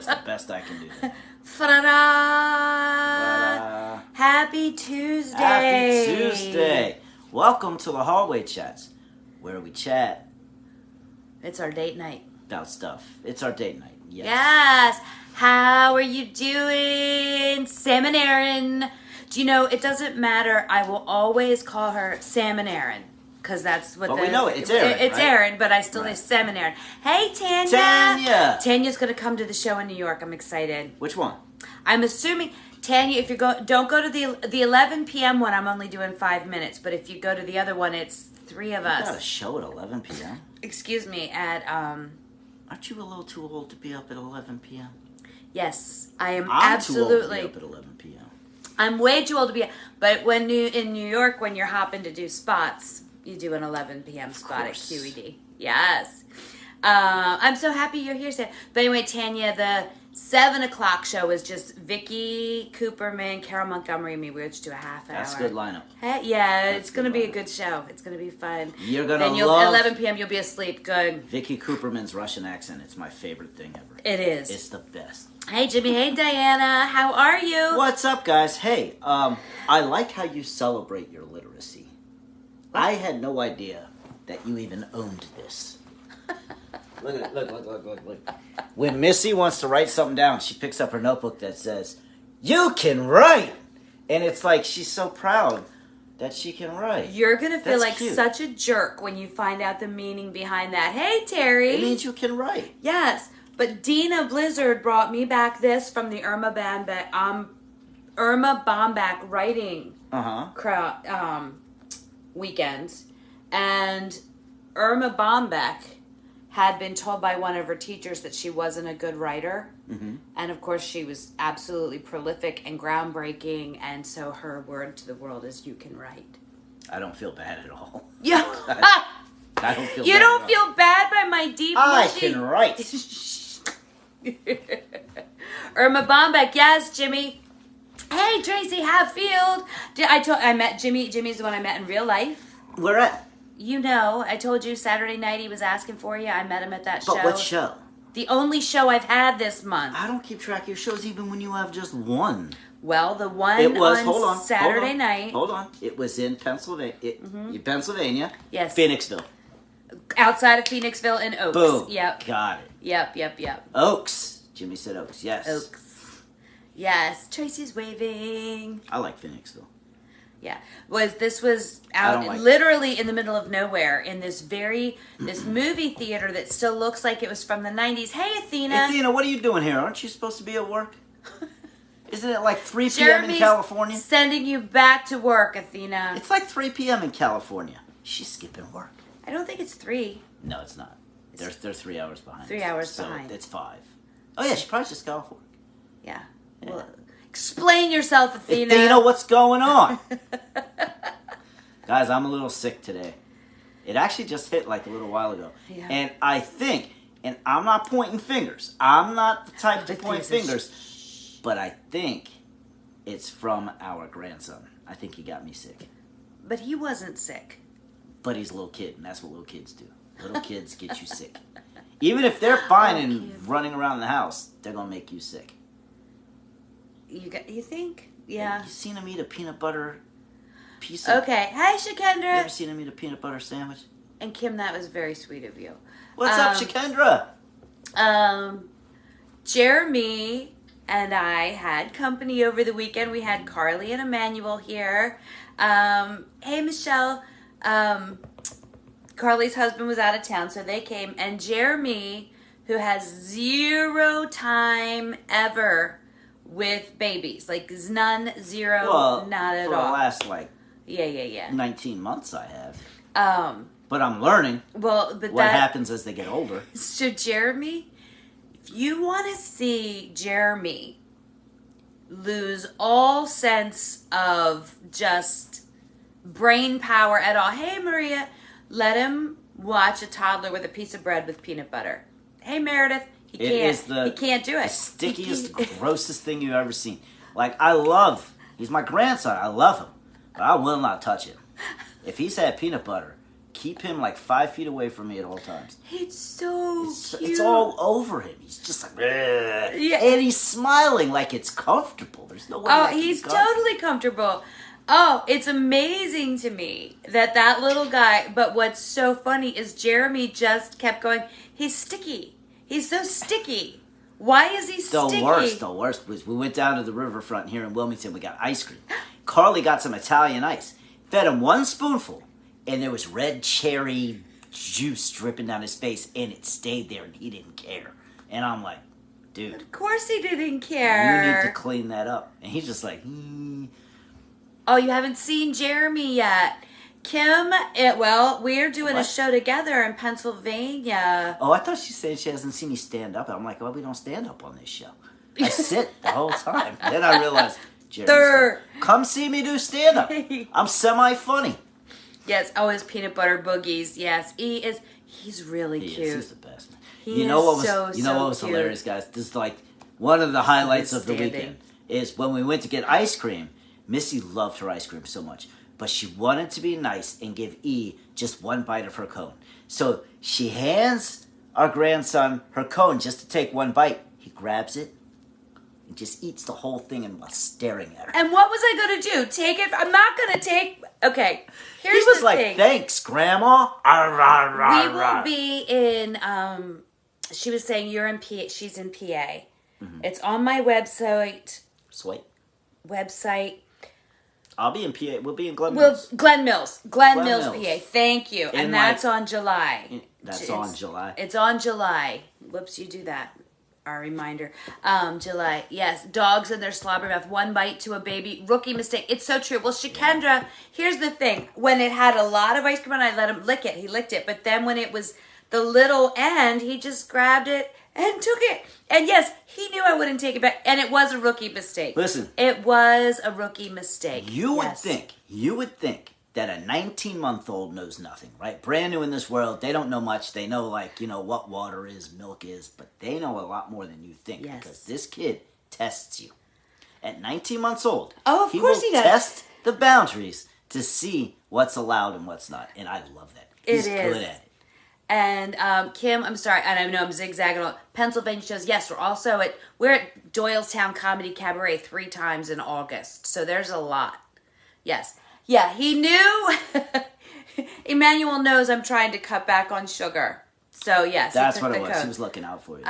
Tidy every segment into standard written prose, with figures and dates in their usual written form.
That's the best I can do. Ta-da! Happy Tuesday! Happy Tuesday! Welcome to the HallWay Chats, where we chat. It's our date night. About stuff. It's our date night. Yes. Yes! How are you doing, Sam and Aaron? Do you know, it doesn't matter. I will always call her Sam and Aaron. Because that's what we know it. It's Aaron, It's right? Aarin, but I still say Sam and Aaron. Hey, Tanya! Tanya! Tanya's going to come to the show in New York. I'm excited. Which one? I'm assuming, Tanya, if you don't go to the 11 p.m. one, I'm only doing 5 minutes. But if you go to the other one, it's 3 of us. You got a show at 11 p.m.? Excuse me, at... Aren't you a little too old to be up at 11 p.m.? Yes, I am I'm absolutely... too old to be up at 11 p.m. I'm way too old to be... But when in New York, when you're hopping to do spots... You do an 11 p.m. spot at QED. Yes. I'm so happy you're here, Sam. But anyway, Tanya, the 7 o'clock show is just Vicky Cooperman, Carol Montgomery, and me. We're just do a half hour. That's a good lineup. Hey, yeah, it's going to be a good show. It's going to be fun. You're going to love... At 11 p.m. you'll be asleep. Good. Vicky Cooperman's Russian accent. It's my favorite thing ever. It is. It's the best. Hey, Jimmy. Hey, Diana. How are you? What's up, guys? Hey, I like how you celebrate your literacy. I had no idea that you even owned this. Look at it. Look. When Missy wants to write something down, she picks up her notebook that says, "You can write!" And it's like she's so proud that she can write. You're going to feel That's like cute. such a jerk when you find out the meaning behind that. Hey, Terry. It means you can write. Yes. But Dina Blizzard brought me back this from the Irma Bombeck writing weekend. And Irma Bombeck had been told by one of her teachers that she wasn't a good writer. Mm-hmm. And of course she was absolutely prolific and groundbreaking. And so her word to the world is, you can write. I don't feel bad at all. Yeah. I don't feel you bad don't at feel all. bad by my deep I mushy... can write. Irma Bombeck, yes, Jimmy. Hey, Tracy Hatfield. I met Jimmy. Jimmy's the one I met in real life. Where at? You know, I told you Saturday night he was asking for you. I met him at that show. But what show? The only show I've had this month. I don't keep track of your shows even when you have just one. Well, the one on Saturday night. Hold on. It was in Pennsylvania. In Pennsylvania. Yes. Phoenixville. Outside of Phoenixville in Oaks. Boom. Yep. Got it. Yep. Oaks. Jimmy said Oaks. Yes. Oaks. Yes. Tracy's waving. I like Phoenixville. Yeah, this was out literally in the middle of nowhere in this movie theater that still looks like it was from the 90s. Hey, Athena. Athena, what are you doing here? Aren't you supposed to be at work? Isn't it like 3 p.m. in California? Sending you back to work, Athena. It's like 3 p.m. in California. She's skipping work. I don't think it's 3. No, it's not. They're 3 hours behind. 3 hours behind. So it's 5. Oh, yeah, she probably just got off work. Yeah. Well, explain yourself, Athena. Athena, what's going on? Guys, I'm a little sick today. It actually just hit like a little while ago. Yeah. And I think, and I'm not pointing fingers. I'm not the type to point fingers. But I think it's from our grandson. I think he got me sick. But he wasn't sick. But he's a little kid, and that's what little kids do. Little kids get you sick. Even if they're fine and running around the house, they're going to make you sick. You think? Yeah. You seen him eat a peanut butter piece of... Okay. Hey, Shakendra. You ever seen him eat a peanut butter sandwich? And Kim, that was very sweet of you. What's up, Shakendra? Jeremy and I had company over the weekend. We had Carly and Emmanuel here. Hey, Michelle. Carly's husband was out of town, so they came. And Jeremy, who has 0 time ever with babies, like none, 0, not at all. For the last yeah 19 months I have. But I'm learning. Well, but what happens as they get older. So Jeremy, if you want to see Jeremy lose all sense of just brain power at all, hey Maria, let him watch a toddler with a piece of bread with peanut butter. Hey Meredith. He can't do it. The stickiest, grossest thing you've ever seen. Like, he's my grandson. I love him. But I will not touch him. If he's had peanut butter, keep him like 5 feet away from me at all times. It's so cute. It's all over him. He's just like, Yeah. and he's smiling like it's comfortable. There's no way. Oh, that can be he's comfortable. totally comfortable. Oh, it's amazing to me that little guy. But what's so funny is Jeremy just kept going. He's sticky. He's so sticky. Why is he sticky? The worst was we went down to the riverfront here in Wilmington. We got ice cream. Carly got some Italian ice. Fed him one spoonful, and there was red cherry juice dripping down his face, and it stayed there, and he didn't care. And I'm like, dude, Of course he didn't care. you need to clean that up. And he's just like, Oh, you haven't seen Jeremy yet. Kim, we're doing a What? show together in Pennsylvania. Oh, I thought she said she hasn't seen me stand up. I'm like, well, we don't stand up on this show. I sit the whole time. Then I realized, Jeremy, come see me do stand up. I'm semi-funny. Yes, oh, his peanut butter boogies. Yes, he's really cute. He's the best. He You know what is was so what was cute. hilarious, guys? This is like one of the highlights of the Outstanding. weekend is when we went to get ice cream. Missy loved her ice cream so much, but she wanted to be nice and give E just one bite of her cone. So she hands our grandson her cone just to take one bite. He grabs it and just eats the whole thing and while staring at her. And what was I going to do? Take it? I'm not going to take... Okay, He here's was the like, thing. thanks, Grandma. Arr, arr, arr, We will arr. be in... she was saying you're in PA. She's in PA. It's on my website. Sweet. I'll be in PA. We'll be in Glen Mills. Glen Mills, PA. Mills. Thank you. And that's on July. That's on July. It's on July. Whoops, you do that. Our reminder. July. Yes, dogs in their slobber mouth. One bite to a baby. Rookie mistake. It's so true. Well, Shikendra, here's the thing. When it had a lot of ice cream on it, I let him lick it. He licked it. But then when it was the little end, he just grabbed it and took it. And yes, he knew I wouldn't take it back. And it was a rookie mistake. Listen. It was a rookie mistake. You would think that a 19-month-old knows nothing, right? Brand new in this world. They don't know much. They know, what water is, milk is, but they know a lot more than you think because this kid tests you. At 19 months old, of course he does. Test the boundaries to see what's allowed and what's not, and I love that. He's good at it. And Kim, I'm sorry, and I know I'm zigzagging on Pennsylvania shows. Yes, we're at Doylestown Comedy Cabaret 3 times in August, so there's a lot. Yes, yeah, he knew. Emmanuel knows I'm trying to cut back on sugar, so yes, that's what it was. He was looking out for you.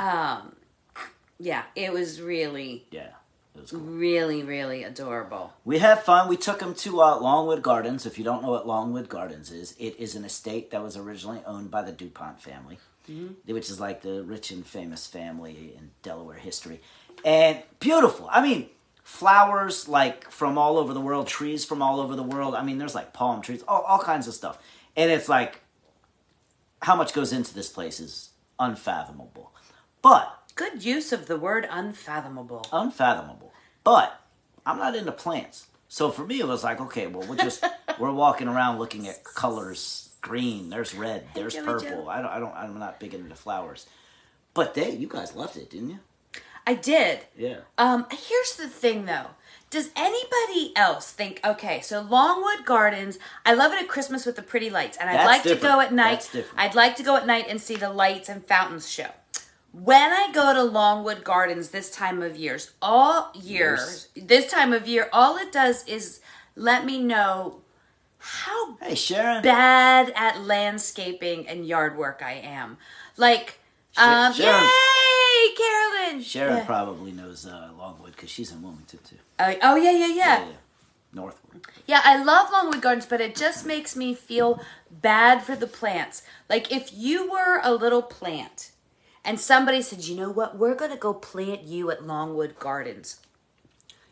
Yeah, it was really. Yeah. It was cool. Really, really adorable. We had fun. We took him to Longwood Gardens. If you don't know what Longwood Gardens is, it is an estate that was originally owned by the DuPont family, which is like the rich and famous family in Delaware history. And beautiful. I mean, flowers like from all over the world, trees from all over the world. I mean, there's like palm trees, all kinds of stuff. And it's like, how much goes into this place is unfathomable. But... Good use of the word unfathomable. Unfathomable. But I'm not into plants. So for me, it was like, okay, well, we're walking around looking at colors. Green, there's red, there's purple. I'm not big into flowers. But you guys loved it, didn't you? I did. Yeah. Here's the thing, though. Does anybody else think, okay, so Longwood Gardens, I love it at Christmas with the pretty lights. And I'd like to go at night. That's different. I'd like to go at night and see the lights and fountains show. When I go to Longwood Gardens this time of year, all it does is let me know how Sharon. bad at landscaping and yard work I am. Like, Sharon. yay, Carolyn! Sharon probably knows Longwood because she's in Wilmington too. Yeah. Northwood. Yeah, I love Longwood Gardens, but it just makes me feel bad for the plants. Like, if you were a little plant... And somebody said, you know what? We're going to go plant you at Longwood Gardens.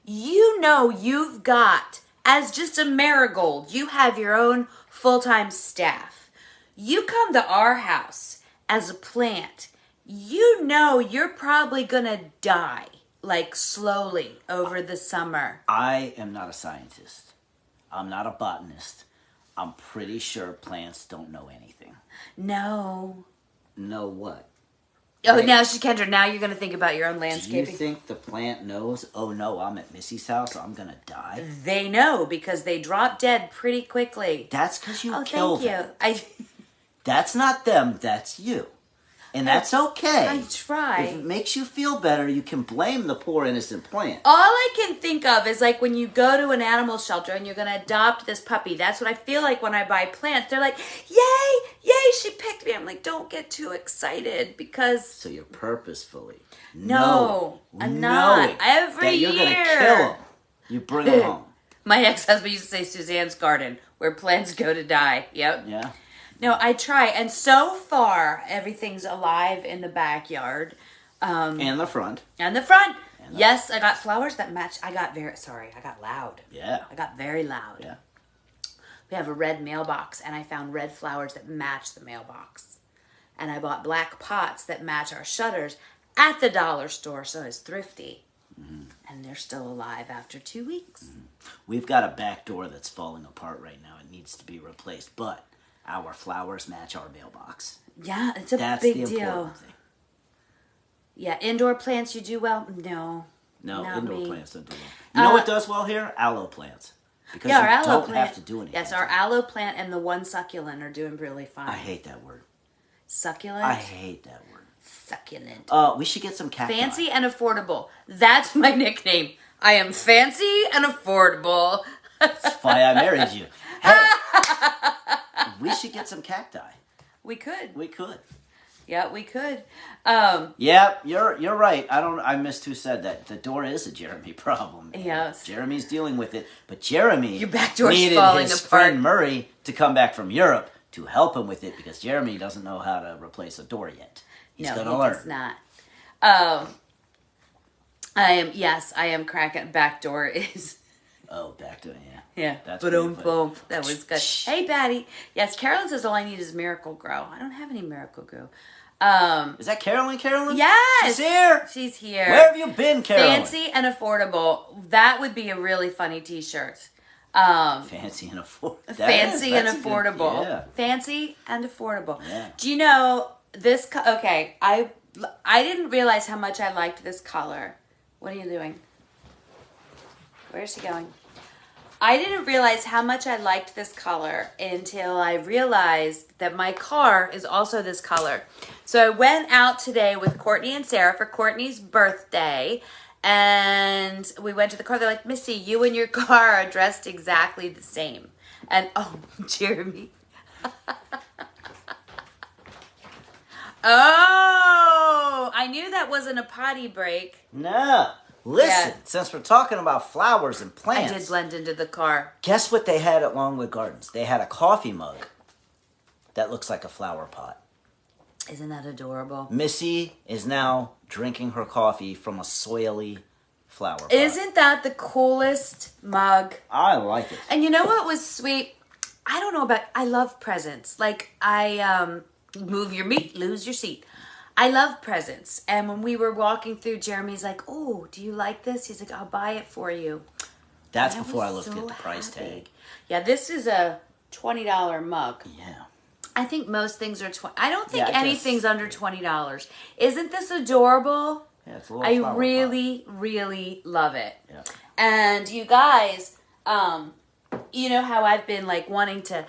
You know you've got, as just a marigold, you have your own full-time staff. You come to our house as a plant. You know you're probably going to die, like slowly over the summer. I am not a scientist. I'm not a botanist. I'm pretty sure plants don't know anything. No. Know what? Oh, now, Kendra, now you're going to think about your own landscaping. Do you think the plant knows, oh no, I'm at Missy's house, I'm going to die? They know, because they drop dead pretty quickly. That's because you killed them. Thank you. That's not them, that's you. And that's okay. I try. If it makes you feel better, you can blame the poor innocent plant. All I can think of is like when you go to an animal shelter and you're going to adopt this puppy. That's what I feel like when I buy plants. They're like, yay, yay, she picked me. I'm like, don't get too excited because... So you're purposefully No, I'm not. Every that you're year. going to kill them. You bring them home. My ex-husband used to say Suzanne's garden, where plants go to die. Yep. Yeah. No, I try. And so far, everything's alive in the backyard. And the front. And the front. Yes, I got flowers that match. I got loud. Yeah. I got very loud. Yeah. We have a red mailbox, and I found red flowers that match the mailbox. And I bought black pots that match our shutters at the dollar store, so it's thrifty. Mm-hmm. And they're still alive after 2 weeks. Mm-hmm. We've got a back door that's falling apart right now. It needs to be replaced, but our flowers match our mailbox. Yeah, it's a That's big the deal. important thing. Yeah, indoor plants you do well? No. No, not indoor me. plants don't do well. You know what does well here? Aloe plants. Because Yeah, our you aloe don't plant. have to do anything. Yes, our aloe plant and the one succulent are doing really fine. I hate that word. Succulent? I hate that word. Succulent. We should get some cacti. Fancy and affordable. That's my nickname. I am fancy and affordable. That's why I married you. Hey, we should get some cacti. We could. We could. Yeah, we could. Yeah, you're right. I missed who said that. The door is a Jeremy problem. Yes. Jeremy's dealing with it, but Jeremy Your back door's needed falling his apart. friend Murray to come back from Europe to help him with it because Jeremy doesn't know how to replace a door yet. He's no, gonna he learn. does not. I am cracking. Back door is. Oh, back to yeah. Yeah. That's Boom, pretty boom. That was good. Hey, Patty. Yes, Carolyn says all I need is Miracle Grow. I don't have any Miracle Grow. Is that Carolyn? Carolyn? Yes. She's here. She's here. Where have you been, Carolyn? Fancy and affordable. That would be a really funny T-shirt. Fancy and affordable. Fancy and affordable. Yeah. Fancy and affordable. Yeah. Do you know this? Okay, I didn't realize how much I liked this color. What are you doing? Where's she going? I didn't realize how much I liked this color until I realized that my car is also this color. So I went out today with Courtney and Sarah for Courtney's birthday, and we went to the car. They're like, Missy, you and your car are dressed exactly the same. And, oh, Jeremy. Oh, I knew that wasn't a potty break. No. Listen, Yeah. since we're talking about flowers and plants. I did blend into the car. Guess what they had at Longwood Gardens? They had a coffee mug that looks like a flower pot. Isn't that adorable? Missy is now drinking her coffee from a soily flower pot. Isn't that the coolest mug? I like it. And you know what was sweet? I don't know about, I love presents. Like move your meat, lose your seat. I love presents. And when we were walking through, Jeremy's like, oh, do you like this? He's like, I'll buy it for you. That's And before I was looked so at the price happy. tag. Yeah, this is a $20 mug. Yeah. I think most things are I don't think Yeah, I guess- anything's under $20. Isn't this adorable? Yeah, it's a little I flower really, really love it. Yeah. And you guys, you know how I've been like wanting to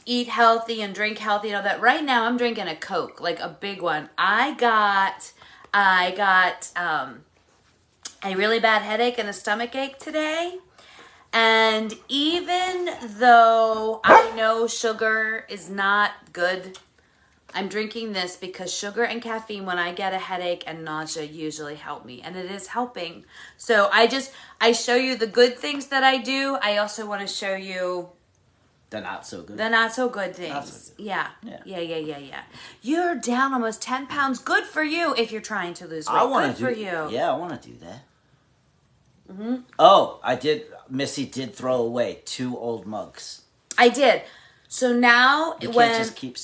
eat healthy and drink healthy and all that. Right now I'm drinking a Coke, like a big one. I got a really bad headache and a stomach ache today. And even though I know sugar is not good, I'm drinking this because sugar and caffeine, when I get a headache and nausea, usually help me. And it is helping. So I show you the good things that I do. I also want to show you The not so good. the not so good things. Not so good. Yeah. Yeah. Yeah. You're down almost 10 pounds. Good for you if you're trying to lose weight. I want Good to for you. Yeah, I want to do that. Mm-hmm. Oh, I did. Missy did throw away 2 old mugs. I did. So now You when can't just keep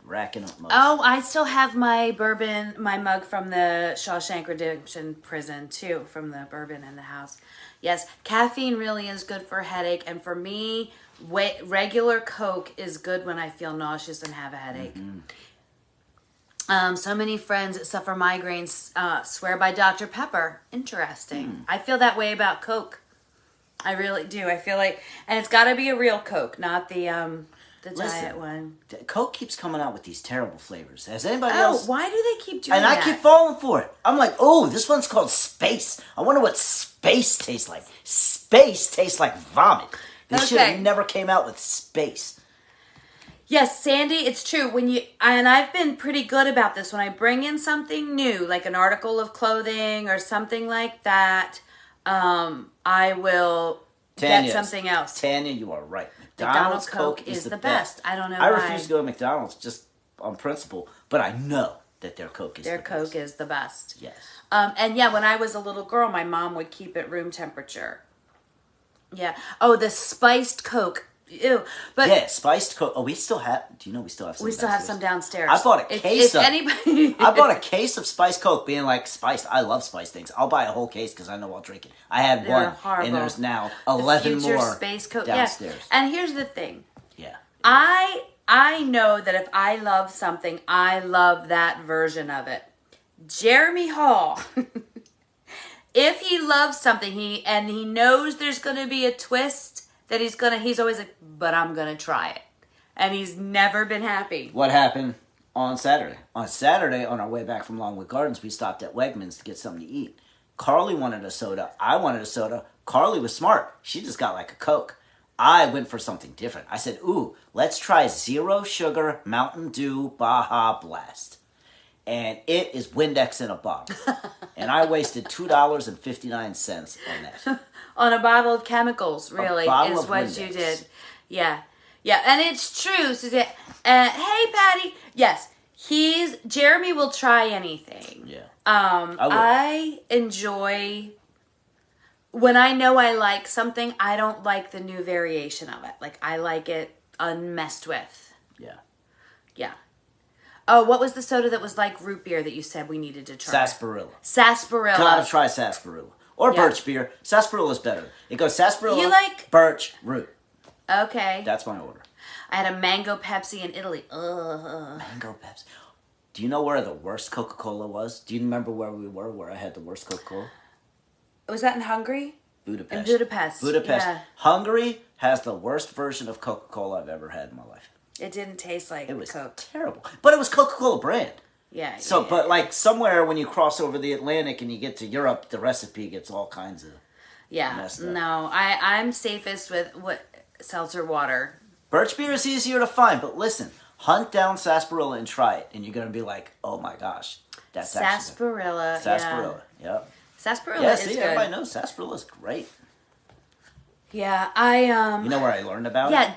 racking up mugs. Oh, I still have my mug from the Shawshank Redemption prison too, from the bourbon in the house. Yes, caffeine really is good for a headache, and for me, regular Coke is good when I feel nauseous and have a headache. Mm-hmm. So many friends that suffer migraines swear by Dr. Pepper. Interesting. I feel that way about Coke. I really do. I feel like, and it's got to be a real Coke, not the The listen, diet one. Coke keeps coming out with these terrible flavors. Has anybody Oh, else? why do they keep doing and that? I keep falling for it. I'm like, oh, this one's called Space. I wonder what Space tastes like. Space tastes like vomit. They should have never came out with Space. Yes, Sandy, it's true. And I've been pretty good about this. When I bring in something new, like an article of clothing or something like that, I will get something else. Tanya, you are right. McDonald's Coke is the best. I don't know why. I refuse to go to McDonald's just on principle, but I know that their Coke is the best. Their Coke is the best. Yes. And yeah, when I was a little girl, my mom would keep it room temperature. Yeah. Oh, the spiced Coke. Ew. But yeah, spiced Coke. Oh, we still have. Do you know we still have some? We still have some downstairs. I bought a case of. Anybody, I bought a case of spiced Coke, being like spiced. I love spiced things. I'll buy a whole case because I know I'll drink it. I had one, and there's now 11 more space Coke downstairs. Yeah. And here's the thing. Yeah. I know that if I love something, I love that version of it. Jeremy Hall. If he loves something, he knows there's going to be a twist. That he's always like, but I'm going to try it. And he's never been happy. What happened on Saturday? On Saturday, on our way back from Longwood Gardens, we stopped at Wegmans to get something to eat. Carly wanted a soda. I wanted a soda. Carly was smart. She just got like a Coke. I went for something different. I said, ooh, let's try Zero Sugar Mountain Dew Baja Blast. And it is Windex in a bottle. And I wasted $2.59 on that. On a bottle of chemicals, really, is what Windex. You did. Yeah. Yeah, and it's true, Suzanne. Hey, Patty. Yes, Jeremy will try anything. Yeah. I enjoy, when I know I like something, I don't like the new variation of it. Like, I like it unmessed with. Yeah. Yeah. Oh, what was the soda that was like root beer that you said we needed to try? Sarsaparilla. Gotta try sarsaparilla. Or birch beer. Sarsaparilla is better. It goes sarsaparilla, You like birch, root. Okay. That's my order. I had a mango Pepsi in Italy. Ugh. Mango Pepsi. Do you know where the worst Coca-Cola was? Do you remember where we were, where I had the worst Coca-Cola? Was that in Hungary? Budapest. In Budapest. Yeah. Hungary has the worst version of Coca-Cola I've ever had in my life. It didn't taste like It was Coke. terrible. But it was Coca-Cola brand. Yeah. So, but like somewhere when you cross over the Atlantic and you get to Europe, the recipe gets all kinds of messed up. No, I'm safest with seltzer water. Birch beer is easier to find, but listen, hunt down sarsaparilla and try it, and you're going to be like, oh my gosh, that's sarsaparilla. Sarsaparilla, yep. Sarsaparilla is good. Everybody knows sarsaparilla is great. Yeah, You know where I learned about it? Yeah,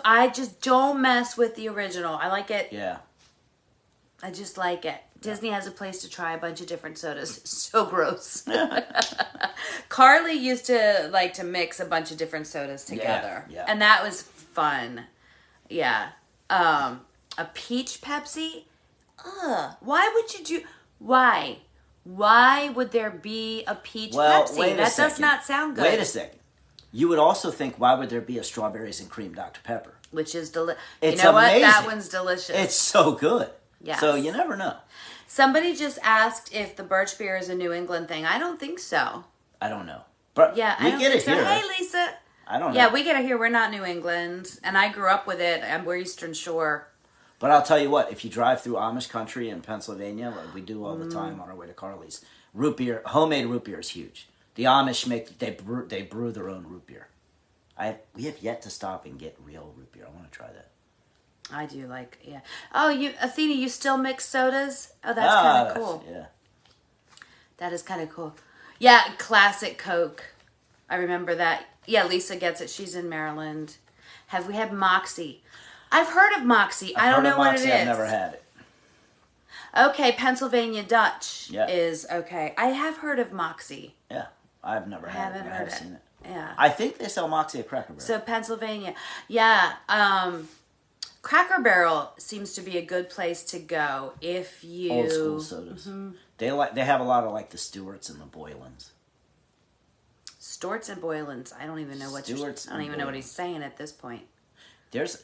I just don't mess with the original. I like it. Yeah. I just like it. Disney has a place to try a bunch of different sodas. It's so gross. Carly used to like to mix a bunch of different sodas together. Yeah. And that was fun. Yeah. A peach Pepsi? Ugh. Why would there be a peach Pepsi? That does not sound good. Wait a second. You would also think, why would there be a strawberries and cream Dr. Pepper? Which is delicious. You know amazing. What? That one's delicious. It's so good. Yeah. So you never know. Somebody just asked if the birch beer is a New England thing. I don't think so. I don't know. But yeah, we get it here. Hey, Lisa. I don't know. Yeah, we get it here. We're not New England. And I grew up with it. And we're Eastern Shore. But I'll tell you what, if you drive through Amish country in Pennsylvania, like we do all the time on our way to Carly's, homemade root beer is huge. The Amish they brew their own root beer. We have yet to stop and get real root beer. I want to try that. I do yeah. Oh, Athena, you still mix sodas? Oh, that's kind of cool. Yeah. That is kind of cool. Yeah, classic Coke. I remember that. Yeah, Lisa gets it. She's in Maryland. Have we had Moxie? I've heard of Moxie. I don't know what it is. I've never had it. Okay, Pennsylvania Dutch Yeah. is okay. I have heard of Moxie. Yeah, I've never had it. I haven't seen it. Yeah. I think they sell Moxie at Cracker Barrel. So Pennsylvania. Yeah. Cracker Barrel seems to be a good place to go if you old school sodas. Mm-hmm. They have a lot of like the Stewarts and the Boylans. Stewarts and Boylans. I don't even know what I don't even know what he's saying at this point. That's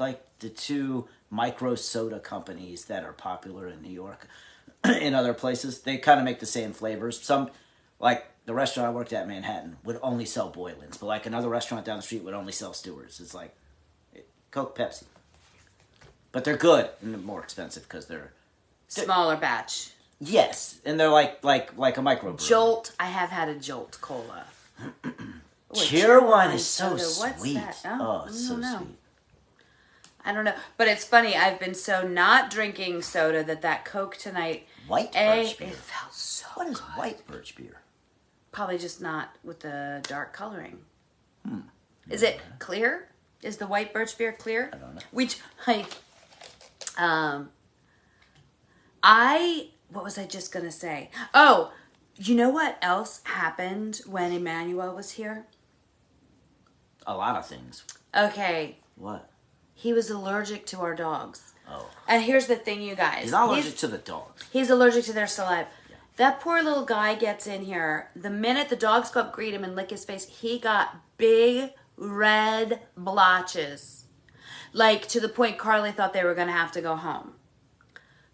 like the two micro soda companies that are popular in New York. In other places, they kind of make the same flavors. Some, like the restaurant I worked at in Manhattan, would only sell Boylans, but like another restaurant down the street would only sell Stewarts. It's like, Coke, Pepsi. But they're good and they're more expensive because they're Smaller batch. yes, and they're like a microbrew. Jolt. I have had a Jolt Cola. Cheerwine is so soda. What's sweet. that? Oh, I it's don't so know. sweet. I don't know. But it's funny. I've been so not drinking soda that Coke tonight. White birch beer. It felt so What is good. white birch beer? Probably just not with the dark coloring. Is it clear? Is the white birch beer clear? I don't know. What was I just gonna say? Oh, you know what else happened when Emmanuel was here? A lot of things. Okay, What? he was allergic to our dogs. Oh. And here's the thing, you guys. He's not allergic to the dogs. He's allergic to their saliva. Yeah. That poor little guy gets in here. The minute the dogs go up, greet him, and lick his face, he got big red blotches. Like, to the point Carly thought they were going to have to go home.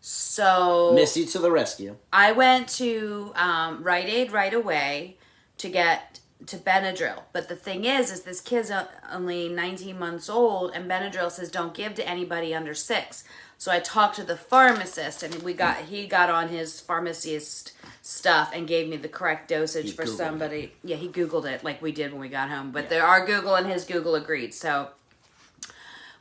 So Missy to the rescue. I went to Rite Aid right away to get to Benadryl. But the thing is this kid's only 19 months old, and Benadryl says don't give to anybody under 6. So I talked to the pharmacist, and he got on his pharmacist stuff and gave me the correct dosage for somebody. It. Yeah, he Googled it like we did when we got home. But our Google and his Google agreed. So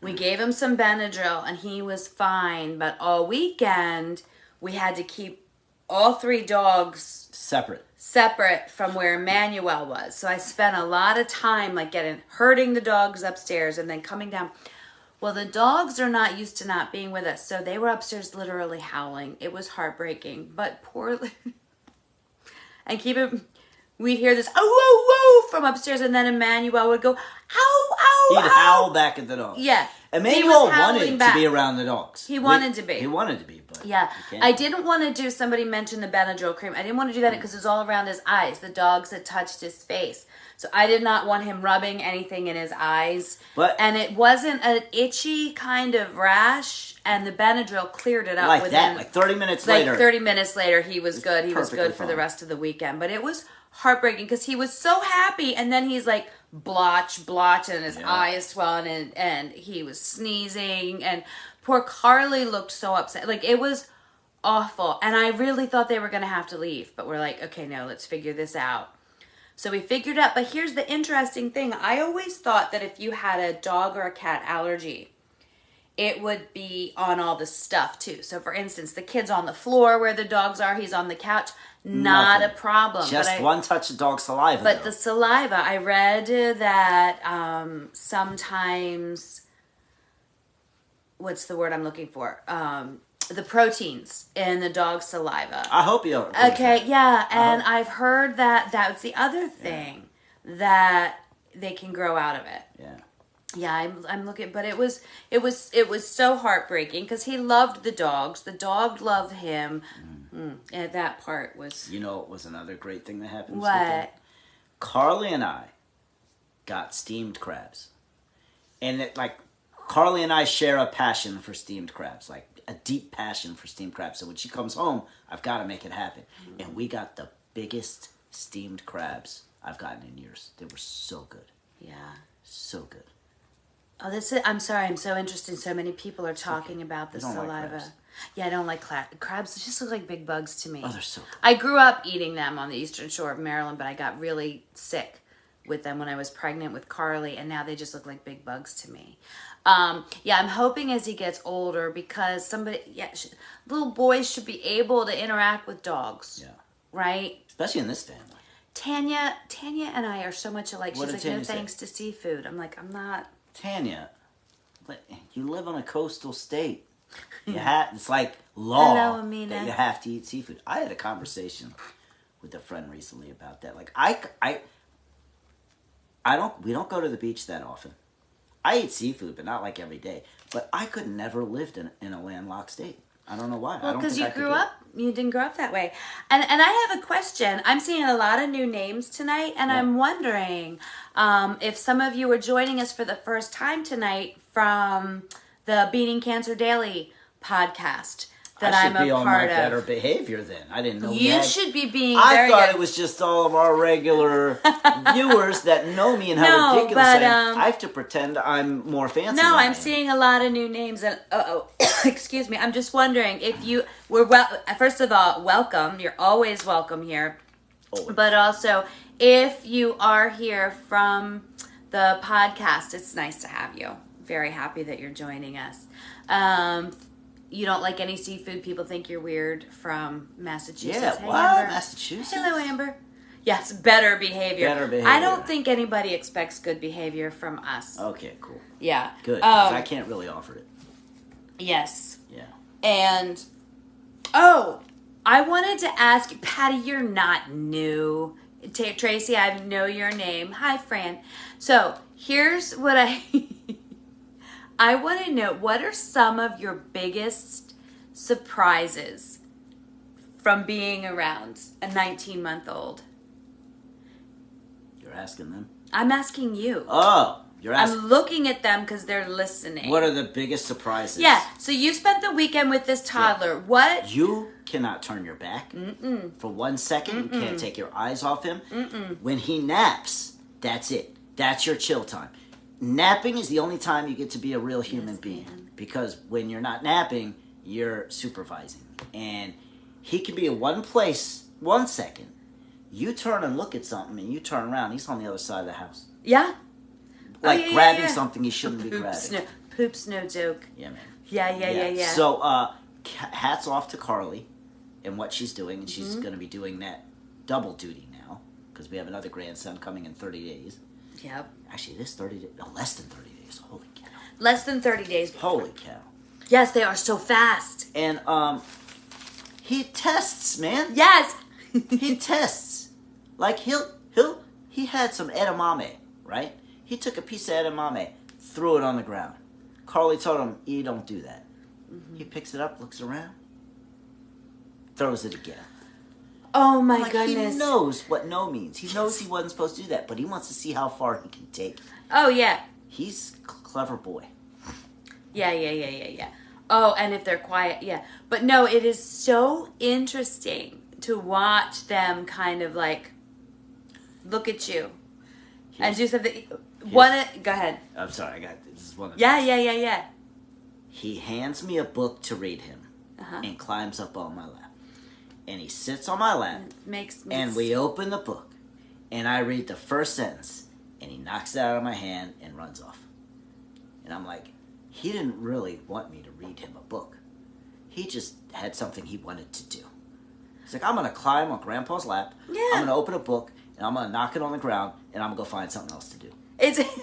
we gave him some Benadryl, and he was fine. But all weekend, we had to keep all 3 dogs separate from where Emmanuel was. So I spent a lot of time like herding the dogs upstairs and then coming down. Well, the dogs are not used to not being with us, so they were upstairs literally howling. It was heartbreaking, but poorly. And we'd hear this, oh, whoa, whoa, from upstairs, and then Emmanuel would go, ow, ow, He'd ow. howl back at the dogs. Yeah. Emmanuel wanted to be around the dogs. He wanted to be. He wanted to be, but yeah. I didn't want to do, somebody mentioned the Benadryl cream. I didn't want to do that because it was all around his eyes. The dogs had touched his face. So I did not want him rubbing anything in his eyes. And it wasn't an itchy kind of rash, and the Benadryl cleared it up like within that, like 30 minutes later. Like 30 minutes later, he was good. He was good for the rest of the weekend. But it was heartbreaking because he was so happy, and then he's like blotch, and his eyes swelling, and he was sneezing, and poor Carly looked so upset. Like, it was awful. And I really thought they were going to have to leave. But we're like, okay, no, let's figure this out. So we figured out, but here's the interesting thing. I always thought that if you had a dog or a cat allergy, it would be on all the stuff too. So for instance, the kid's on the floor where the dogs are, he's on the couch, not a problem. Just one touch of dog saliva. But the saliva, I read that sometimes, what's the word I'm looking for? The proteins in the dog's saliva. I hope you are. Okay, yeah, and I've heard that that's the other thing that they can grow out of it. Yeah. Yeah, I'm looking, but it was so heartbreaking because he loved the dogs. The dog loved him. And that part was. You know, it was another great thing that happened. What? Carly and I got steamed crabs, and Carly and I share a passion for steamed crabs, like a deep passion for steamed crabs. So when she comes home, I've got to make it happen. And we got the biggest steamed crabs I've gotten in years. They were so good. Yeah. So good. Oh, I'm sorry. I'm so interested. So many people are talking about the saliva. Like crabs. Yeah, I don't like crabs. They just look like big bugs to me. Oh, they're so good. I grew up eating them on the eastern shore of Maryland, but I got really sick with them when I was pregnant with Carly, and now they just look like big bugs to me. Yeah, I'm hoping as he gets older, because little boys should be able to interact with dogs. Yeah. Right? Especially in this family. Tanya and I are so much alike. What She's like, no thanks to seafood. I'm like, I'm not. Tanya, you live on a coastal state. It's like law that you have to eat seafood. I had a conversation with a friend recently about that. Like, we don't go to the beach that often. I eat seafood, but not like every day. But I could never lived in a landlocked state. I don't know why. Well, because you didn't grow up that way. And I have a question. I'm seeing a lot of new names tonight, and I'm wondering if some of you are joining us for the first time tonight from the Beating Cancer Daily podcast. that I I'm should be a on my part better of. behavior then. I didn't know You that. should be being I very thought good. it was just all of our regular viewers that know me and how No, ridiculous but, I am. I have to pretend I'm more fancy. No, than I I'm am. seeing a lot of new names, and excuse me. I'm just wondering if you were First of all, welcome. You're always welcome here. Always. But also, if you are here from the podcast, it's nice to have you. Very happy that you're joining us. You don't like any seafood? People think you're weird from Massachusetts. Yeah, Hey, what? Amber. Massachusetts? Hello, Amber. Yes, better behavior. Better behavior. I don't think anybody expects good behavior from us. Okay, cool. Yeah. Good, 'cause I can't really offer it. Yes. Yeah. And, I wanted to ask you, Patty, you're not new. Tracy, I know your name. Hi, Fran. So, here's what I want to know, what are some of your biggest surprises from being around a 19-month-old? You're asking them? I'm asking you. Oh, you're asking. I'm looking at them because they're listening. What are the biggest surprises? Yeah, so you spent the weekend with this toddler. Yeah. What? You cannot turn your back. For 1 second. You can't take your eyes off him. When he naps, that's it. That's your chill time. Napping is the only time you get to be a real human being. Man. Because when you're not napping, you're supervising. And he can be in one place 1 second. You turn and look at something, and you turn around, he's on the other side of the house. Yeah. Like grabbing something he shouldn't be grabbing. Poop's no joke. Yeah, man. Yeah. So, hats off to Carly and what she's doing. And she's going to be doing that double duty now. Because we have another grandson coming in 30 days. Yep. Actually, it is 30 days. No, less than 30 days. Holy cow. Less than 30 days. Holy cow. Yes, they are so fast. And, he tests, man. Yes. He tests. Like, he had some edamame, right? He took a piece of edamame, threw it on the ground. Carly told him, you don't do that. He picks it up, looks around, throws it again. Oh my goodness. He knows what no means. He knows he wasn't supposed to do that, but he wants to see how far he can take it. Oh, yeah. He's a clever boy. Yeah. Oh, and if they're quiet, yeah. But no, it is so interesting to watch them kind of like look at you and do something. Go ahead. I'm sorry, this is one of the Yeah. He hands me a book to read him and climbs up on my lap. And he sits on my lap, and we open the book, and I read the first sentence, and he knocks it out of my hand and runs off. And I'm like, he didn't really want me to read him a book. He just had something he wanted to do. He's like, I'm going to climb on Grandpa's lap, I'm going to open a book, and I'm going to knock it on the ground, and I'm going to go find something else to do.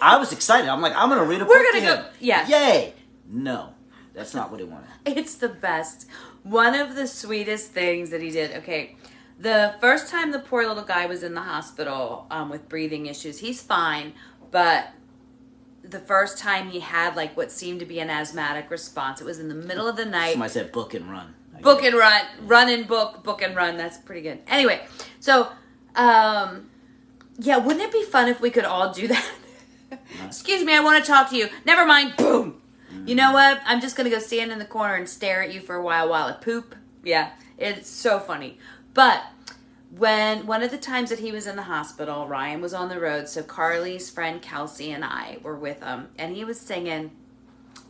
I was excited. I'm like, I'm going to read a book to him. Yeah. Yay! No, that's not what he wanted. It's the best. One of the sweetest things that he did. Okay, the first time the poor little guy was in the hospital with breathing issues, he's fine. But the first time he had like what seemed to be an asthmatic response, it was in the middle of the night. Somebody said book and run. Book and run. Run and book and run. That's pretty good. Anyway, so, yeah, wouldn't it be fun if we could all do that? Excuse me, I want to talk to you. Never mind. Boom. You know what? I'm just going to go stand in the corner and stare at you for a while I poop. Yeah, it's so funny. But when one of the times that he was in the hospital, Ryan was on the road, so Carly's friend Kelsey and I were with him, and he was singing.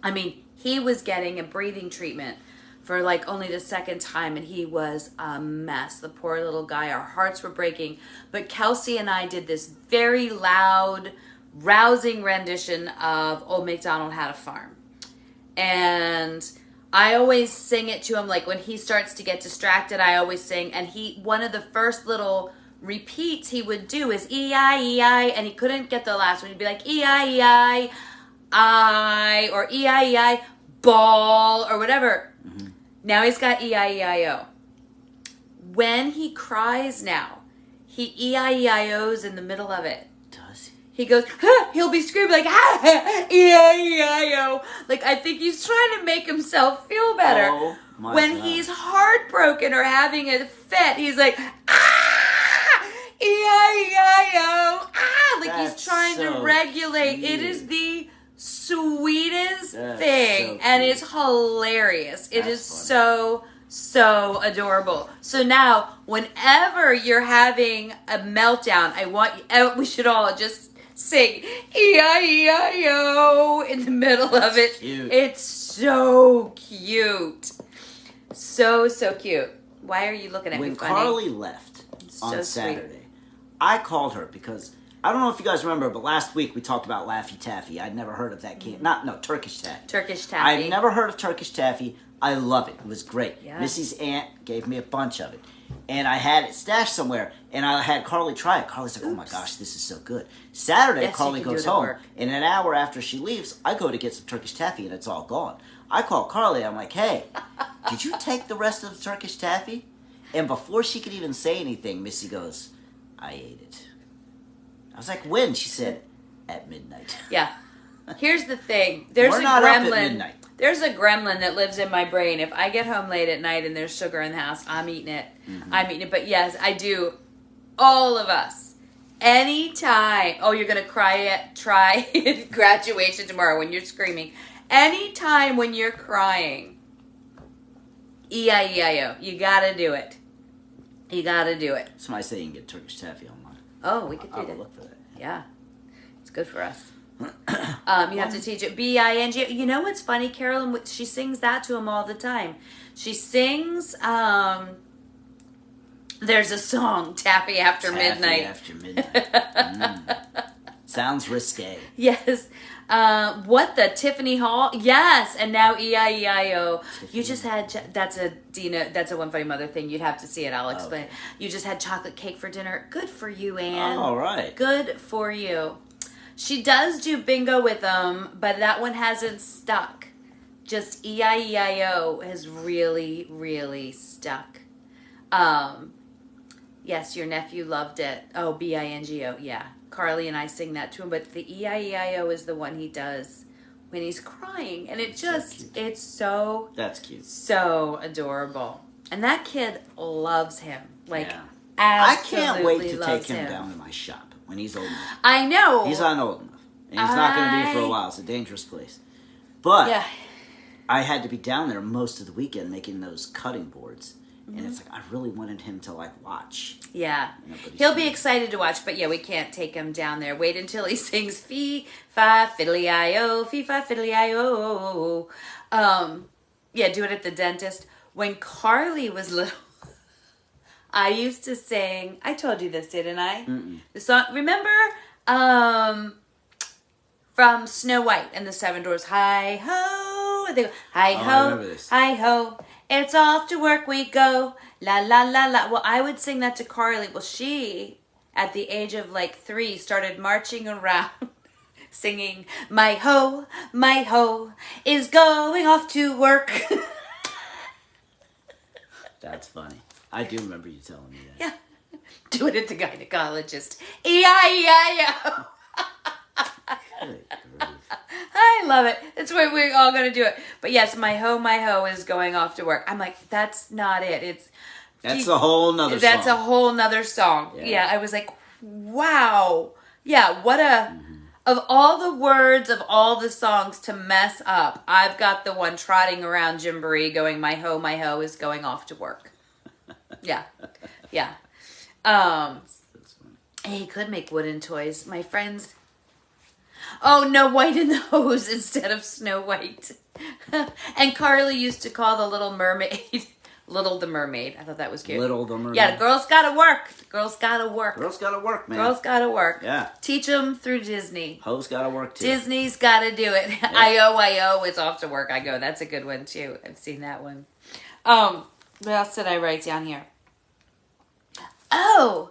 I mean, he was getting a breathing treatment for like only the second time, and he was a mess. The poor little guy, our hearts were breaking. But Kelsey and I did this very loud, rousing rendition of Old MacDonald Had a Farm. And I always sing it to him, like when he starts to get distracted, I always sing. And one of the first little repeats he would do is E-I-E-I, and he couldn't get the last one. He'd be like E-I-E-I, I, or E-I-E-I, ball, or whatever. Mm-hmm. Now he's got E-I-E-I-O. When he cries now, he E-I-E-I-O's in the middle of it. He goes, he'll be screaming like, E-I-E-I-O. Like, I think he's trying to make himself feel better. Oh, my when God. He's heartbroken or having a fit, he's like, E-I-E-I-O, like That's he's trying to regulate. Cute. It is the sweetest That's thing, so and cute. it's hilarious. It That's is funny. so So adorable. So now, whenever you're having a meltdown, we should all just sing E-I-E-I-O in the middle of it. Cute. It's so cute. So cute. Why are you looking at me When funny? Carly left on Saturday, I called her because I don't know if you guys remember, but last week we talked about Laffy Taffy. I'd never heard of that candy. Turkish Taffy. Turkish Taffy. I'd never heard of Turkish Taffy. I love it. It was great. Yeah. Missy's aunt gave me a bunch of it. And I had it stashed somewhere, and I had Carly try it. Carly's like, oh my gosh, this is so good. Saturday, Yes, Carly you can goes do it at home, work. and an hour after she leaves, I go to get some Turkish Taffy, and it's all gone. I call Carly, I'm like, hey, did you take the rest of the Turkish Taffy? And before she could even say anything, Missy goes, I ate it. I was like, when? She said, at midnight. Yeah. Here's the thing. There's We're a not gremlin. up at midnight. There's a gremlin that lives in my brain. If I get home late at night and there's sugar in the house, I'm eating it. Mm-hmm. I'm eating it. But yes, I do. All of us. Anytime. Oh, you're going to try graduation tomorrow when you're screaming. Anytime when you're crying. E-I-E-I-O. You got to do it. You got to do it. Somebody say you can get Turkish Taffy online. Oh, we could do I'll that. look for that. Yeah. It's good for us. You have to teach it B-I-N-G. You know what's funny? Carolyn, she sings that to him all the time. She sings, there's a song, Taffy After Midnight. After Midnight. Sounds risque. Yes. What the Tiffany Hall? Yes. And now E-I-E-I-O. You just had, that's a One Funny Mother thing. You'd have to see it. I'll explain. Okay. You just had chocolate cake for dinner. Good for you, Anne. All right. Good for you. She does do bingo with them, but that one hasn't stuck. Just E-I-E-I-O has really, really stuck. Yes, your nephew loved it. Oh, B-I-N-G-O, yeah. Carly and I sing that to him, but the E-I-E-I-O is the one he does when he's crying. And it's so... That's cute. So adorable. And that kid loves him. Like, Yeah. absolutely I can't wait to take loves him down to my shop when he's old enough. I know. He's not old enough. And he's not going to be for a while. It's a dangerous place. But Yeah. I had to be down there most of the weekend making those cutting boards. Mm-hmm. And it's like, I really wanted him to, watch. Yeah. You know, but He'll be excited to watch, but yeah, we can't take him down there. Wait until he sings Fee, Fi, Fiddly-I-O, Fee, Fi, Fiddly-I-O. Yeah, do it at the dentist. When Carly was little, I used to sing, I told you this, didn't I? Mm-mm. The song, remember, from Snow White and the Seven Dwarfs, hi-ho, and they go, I hi-ho, remember this. hi-ho, it's off to work we go, la la la la. Well, I would sing that to Carly. Well, she, at the age of 3, started marching around singing, my ho is going off to work. That's funny. I do remember you telling me that. Yeah. Do it at the gynecologist. E-I-E-I-O. Good grief. I love it. That's why we're all going to do it. But yes, my ho is going off to work. I'm like, that's not it. That's a whole nother song. That's a whole nother song. Yeah, I was like, wow. Yeah, what a... Of all the words of all the songs to mess up, I've got the one trotting around Gymboree going, my ho is going off to work. Yeah. Yeah. That's funny. He could make wooden toys. My friends... Oh, no, White in the Hose instead of Snow White. And Carly used to call the Little Mermaid Little the Mermaid. I thought that was cute. Little the Mermaid. Yeah, the girls gotta work. The girls gotta work. Girls gotta work, man. Girls gotta work. Yeah. Teach them through Disney. Hoes gotta work, too. Disney's gotta do it. Yeah. I-O, it's off to work. I go. That's a good one, too. I've seen that one. What else did I write down here? Oh!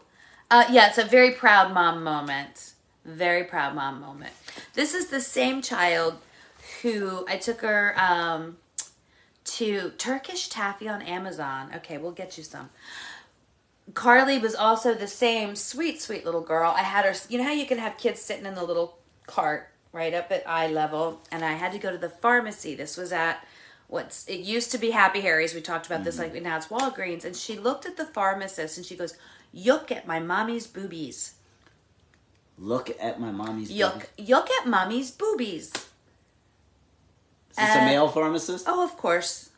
Yeah, it's a very proud mom moment. Very proud mom moment. This is the same child who I took her to Turkish Taffy on Amazon. Okay, we'll get you some. Carly was also the same sweet, sweet little girl. I had her, you know how you can have kids sitting in the little cart right up at eye level? And I had to go to the pharmacy. This was at it used to be Happy Harry's. We talked about this, now it's Walgreens. And she looked at the pharmacist and she goes, "Look at my mommy's boobies." Look at my mommy's boobies. Look at mommy's boobies. Is this a male pharmacist? Oh, of course.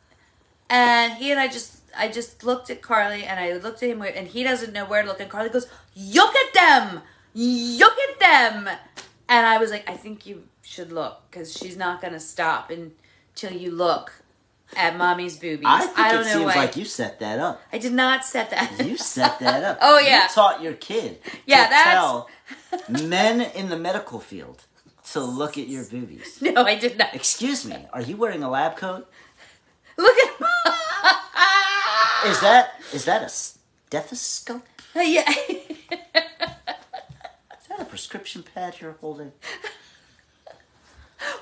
And I just looked at Carly, and I looked at him, and he doesn't know where to look. And Carly goes, "Look at them! Look at them!" And I was like, I think you should look, because she's not going to stop until you look at mommy's boobies. I think don't it know seems why. like you set that up. I did not set that. You set that up. Oh, yeah. You taught your kid Yeah, to tell men in the medical field to look at your boobies. No, I did not. Excuse me, are you wearing a lab coat? Look at Is that a stethoscope? Yeah. Is that a prescription pad you're holding?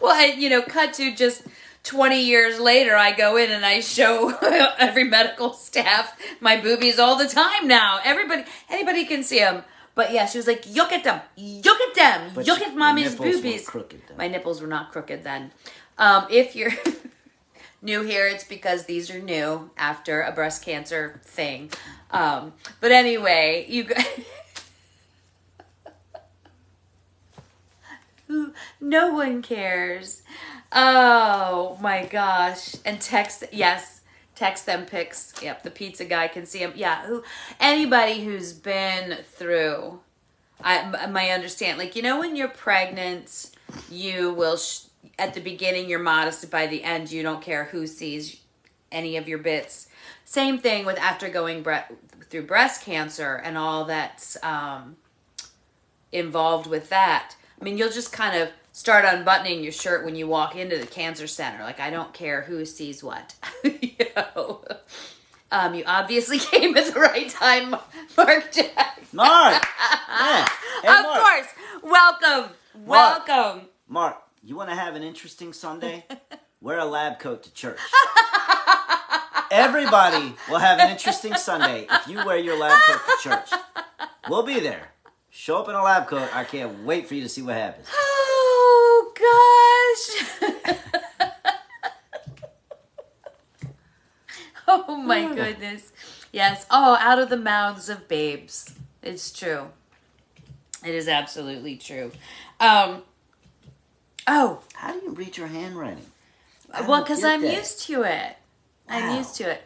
Well, cut to just 20 years later, I go in and I show every medical staff my boobies all the time now. Anybody can see them. But yeah, she was like, "Look at them. Look at them. But look at mommy's your nipples boobies." were crooked, though. My nipples were not crooked then. If you're new here, it's because these are new after a breast cancer thing. But anyway, no one cares. Oh my gosh. And text them pics. Yep, the pizza guy can see them. Yeah, anybody who's been through, my understand, like, when you're pregnant, you will, at the beginning you're modest, by the end you don't care who sees any of your bits. Same thing with after going through breast cancer and all that's involved with that. I mean, you'll just kind of start unbuttoning your shirt when you walk into the cancer center. Like, I don't care who sees what. You obviously came at the right time, Mark Jack. Mark! Yeah. Hey, Of Mark. course. Welcome. Welcome. Mark, you want to have an interesting Sunday? Wear a lab coat to church. Everybody will have an interesting Sunday if you wear your lab coat to church. We'll be there. Show up in a lab coat. I can't wait for you to see what happens. Oh, gosh. Oh, my goodness. Yes. Oh, out of the mouths of babes. It's true. It is absolutely true. How do you read your handwriting? Well, because I'm that. used to it. Wow. I'm used to it.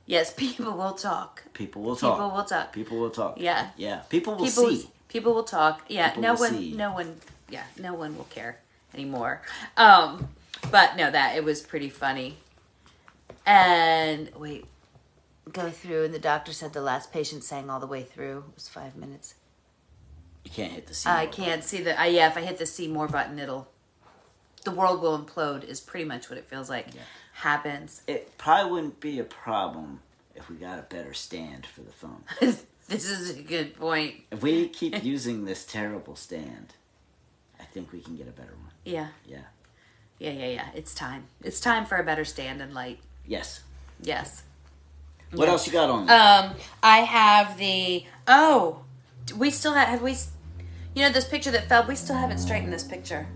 Yes, people will talk. People will talk. People will talk. People will talk. Yeah. Yeah. People will see. People will talk. Yeah. People No will one. see. No one. Yeah. No one will care anymore. But no, it was pretty funny. And wait, go through, and the doctor said the last patient sang all the way through. It was 5 minutes. You can't hit the C. I can't see the. Yeah, if I hit the see more button, the world will implode. Is pretty much what it feels like. Yeah. Happens. It probably wouldn't be a problem if we got a better stand for the phone. This is a good point. If we keep using this terrible stand, I think we can get a better one. Yeah. Yeah. Yeah. It's time. It's time for a better stand and light. Yes. Yes. What else you got on there? I have the. Oh, we still have we? This picture that fell. We still haven't straightened this picture.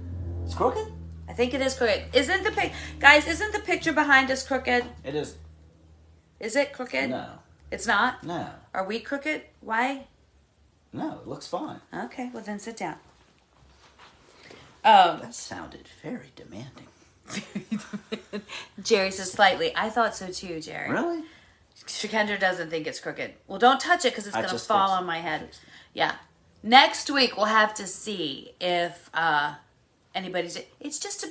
It's crooked? I think it is crooked. Isn't the picture behind us crooked? It is. Is it crooked? No. It's not? No. Are we crooked? Why? No, it looks fine. Okay, well then sit down. That sounded very demanding. Jerry says slightly. I thought so too, Jerry. Really? Shikendra doesn't think it's crooked. Well, don't touch it because it's going to fall on my head. Fixed it. Yeah. Next week we'll have to see if anybody's. It's just a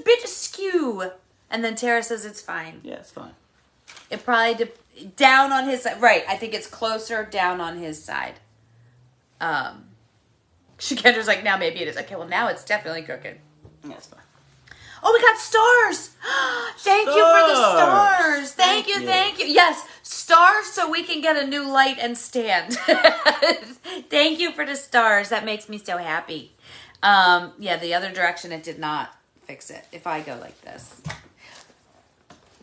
bit askew. And then Tara says it's fine. Yeah, it's fine. It probably down on his side. Right. I think it's closer down on his side. Shikendra's like, now maybe it is. Okay, well now it's definitely crooked. Yeah, it's fine. Oh, we got stars. Thank you for the stars. Thank you. Yes, stars so we can get a new light and stand. Thank you for the stars. That makes me so happy. Yeah, the other direction it did not fix it. If I go like this.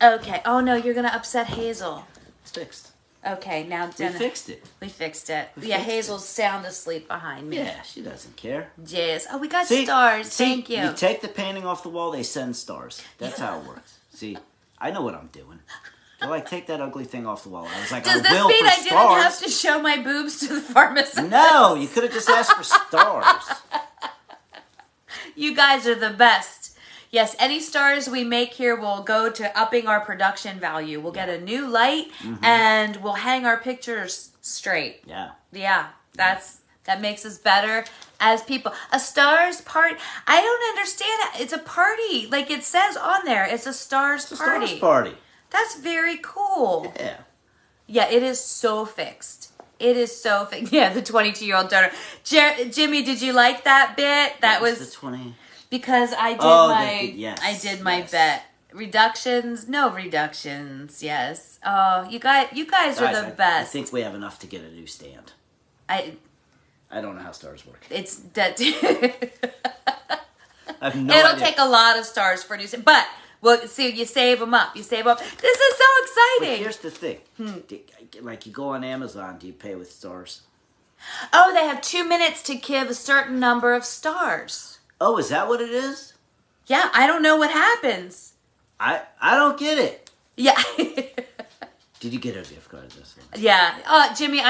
Okay. Oh no, you're going to upset Hazel. It's fixed. Okay, now We fixed it. We fixed it. We Yeah, fixed Hazel's sound asleep behind me. Yeah, she doesn't care. Yes. Oh, we got stars. Thank you. You take the painting off the wall, they send stars. That's how it works. See, I know what I'm doing. They're like, take that ugly thing off the wall. I was like, Does I this will mean for I didn't stars. have to show my boobs to the pharmacist? No, you could have just asked for stars. You guys are the best. Yes, any stars we make here will go to upping our production value. We'll get a new light and we'll hang our pictures straight. Yeah. Yeah, that makes us better as people. A stars party. I don't understand it. It's a party. Like it says on there, it's a stars party. Stars party. That's very cool. Yeah. Yeah, it is so fixed. It is so fixed. Yeah, the 22-year-old donor. Jimmy, did you like that bit? That was the 20. because I did my bet. Reductions, no reductions. Yes. Oh, you guys are the best. I think we have enough to get a new stand. I don't know how stars work. It's that. I have no It'll idea. take a lot of stars for a new stand, but well, see, you save them up. This is so But exciting. here's the thing. Like you go on Amazon, do you pay with stars? Oh, they have 2 minutes to give a certain number of stars. Oh, is that what it is? Yeah, I don't know what happens. I don't get it. Yeah. Did you get a gift card this one? Yeah. Jimmy,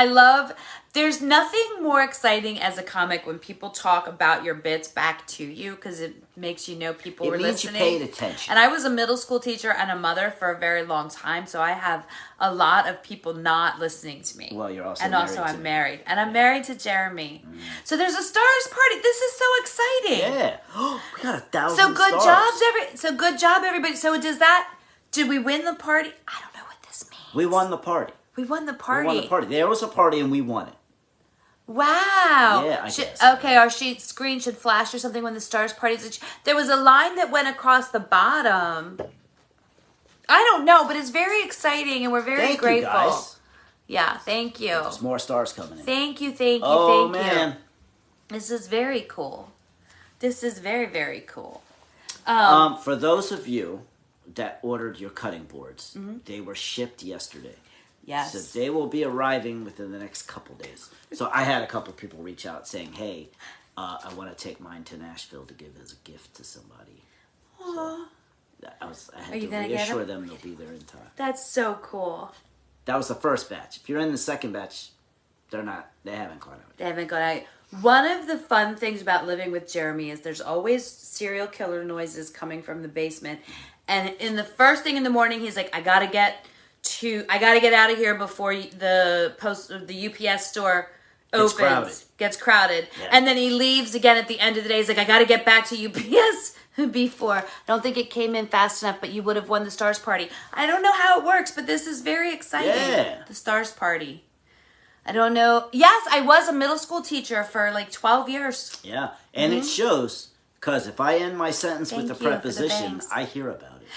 there's nothing more exciting as a comic when people talk about your bits back to you because it makes you know people were listening. It means you paid attention. And I was a middle school teacher and a mother for a very long time, so I have a lot of people not listening to me. Well, you're also and married also to I'm married. And I'm married to Jeremy. So there's a stars party. This is so exciting. Yeah. We got 1,000 So good stars. good job, everybody. So did we win the party? I don't know what this means. We won the party. We won the party. We won the party. There was a party and we won it. Wow. Yeah, I guess. Okay, our screen should flash or something when the stars party. There was a line that went across the bottom. I don't know, but it's very exciting and we're very grateful. Thank you, guys. Yeah, thank you. There's more stars coming in. Thank you. Oh, man. This is very cool. This is very, very cool. For those of you that ordered your cutting boards, they were shipped yesterday. Yes. So they will be arriving within the next couple days. So I had a couple people reach out saying, hey, I want to take mine to Nashville to give as a gift to somebody. So I had to reassure them they'll be there in time. That's so cool. That was the first batch. If you're in the second batch, they haven't gone out. They haven't gone out. One of the fun things about living with Jeremy is there's always serial killer noises coming from the basement. And in the first thing in the morning, he's like, I gotta get out of here before the UPS store gets crowded. Yeah. And then he leaves again at the end of the day. He's like, I gotta get back to UPS before. I don't think it came in fast enough, but you would have won the stars party. I don't know how it works, but this is very exciting. Yeah. The stars party. I don't know. Yes, I was a middle school teacher for like 12 years. Yeah, and it shows, because if I end my sentence with Thank a you for the preposition, bangs. I hear about it.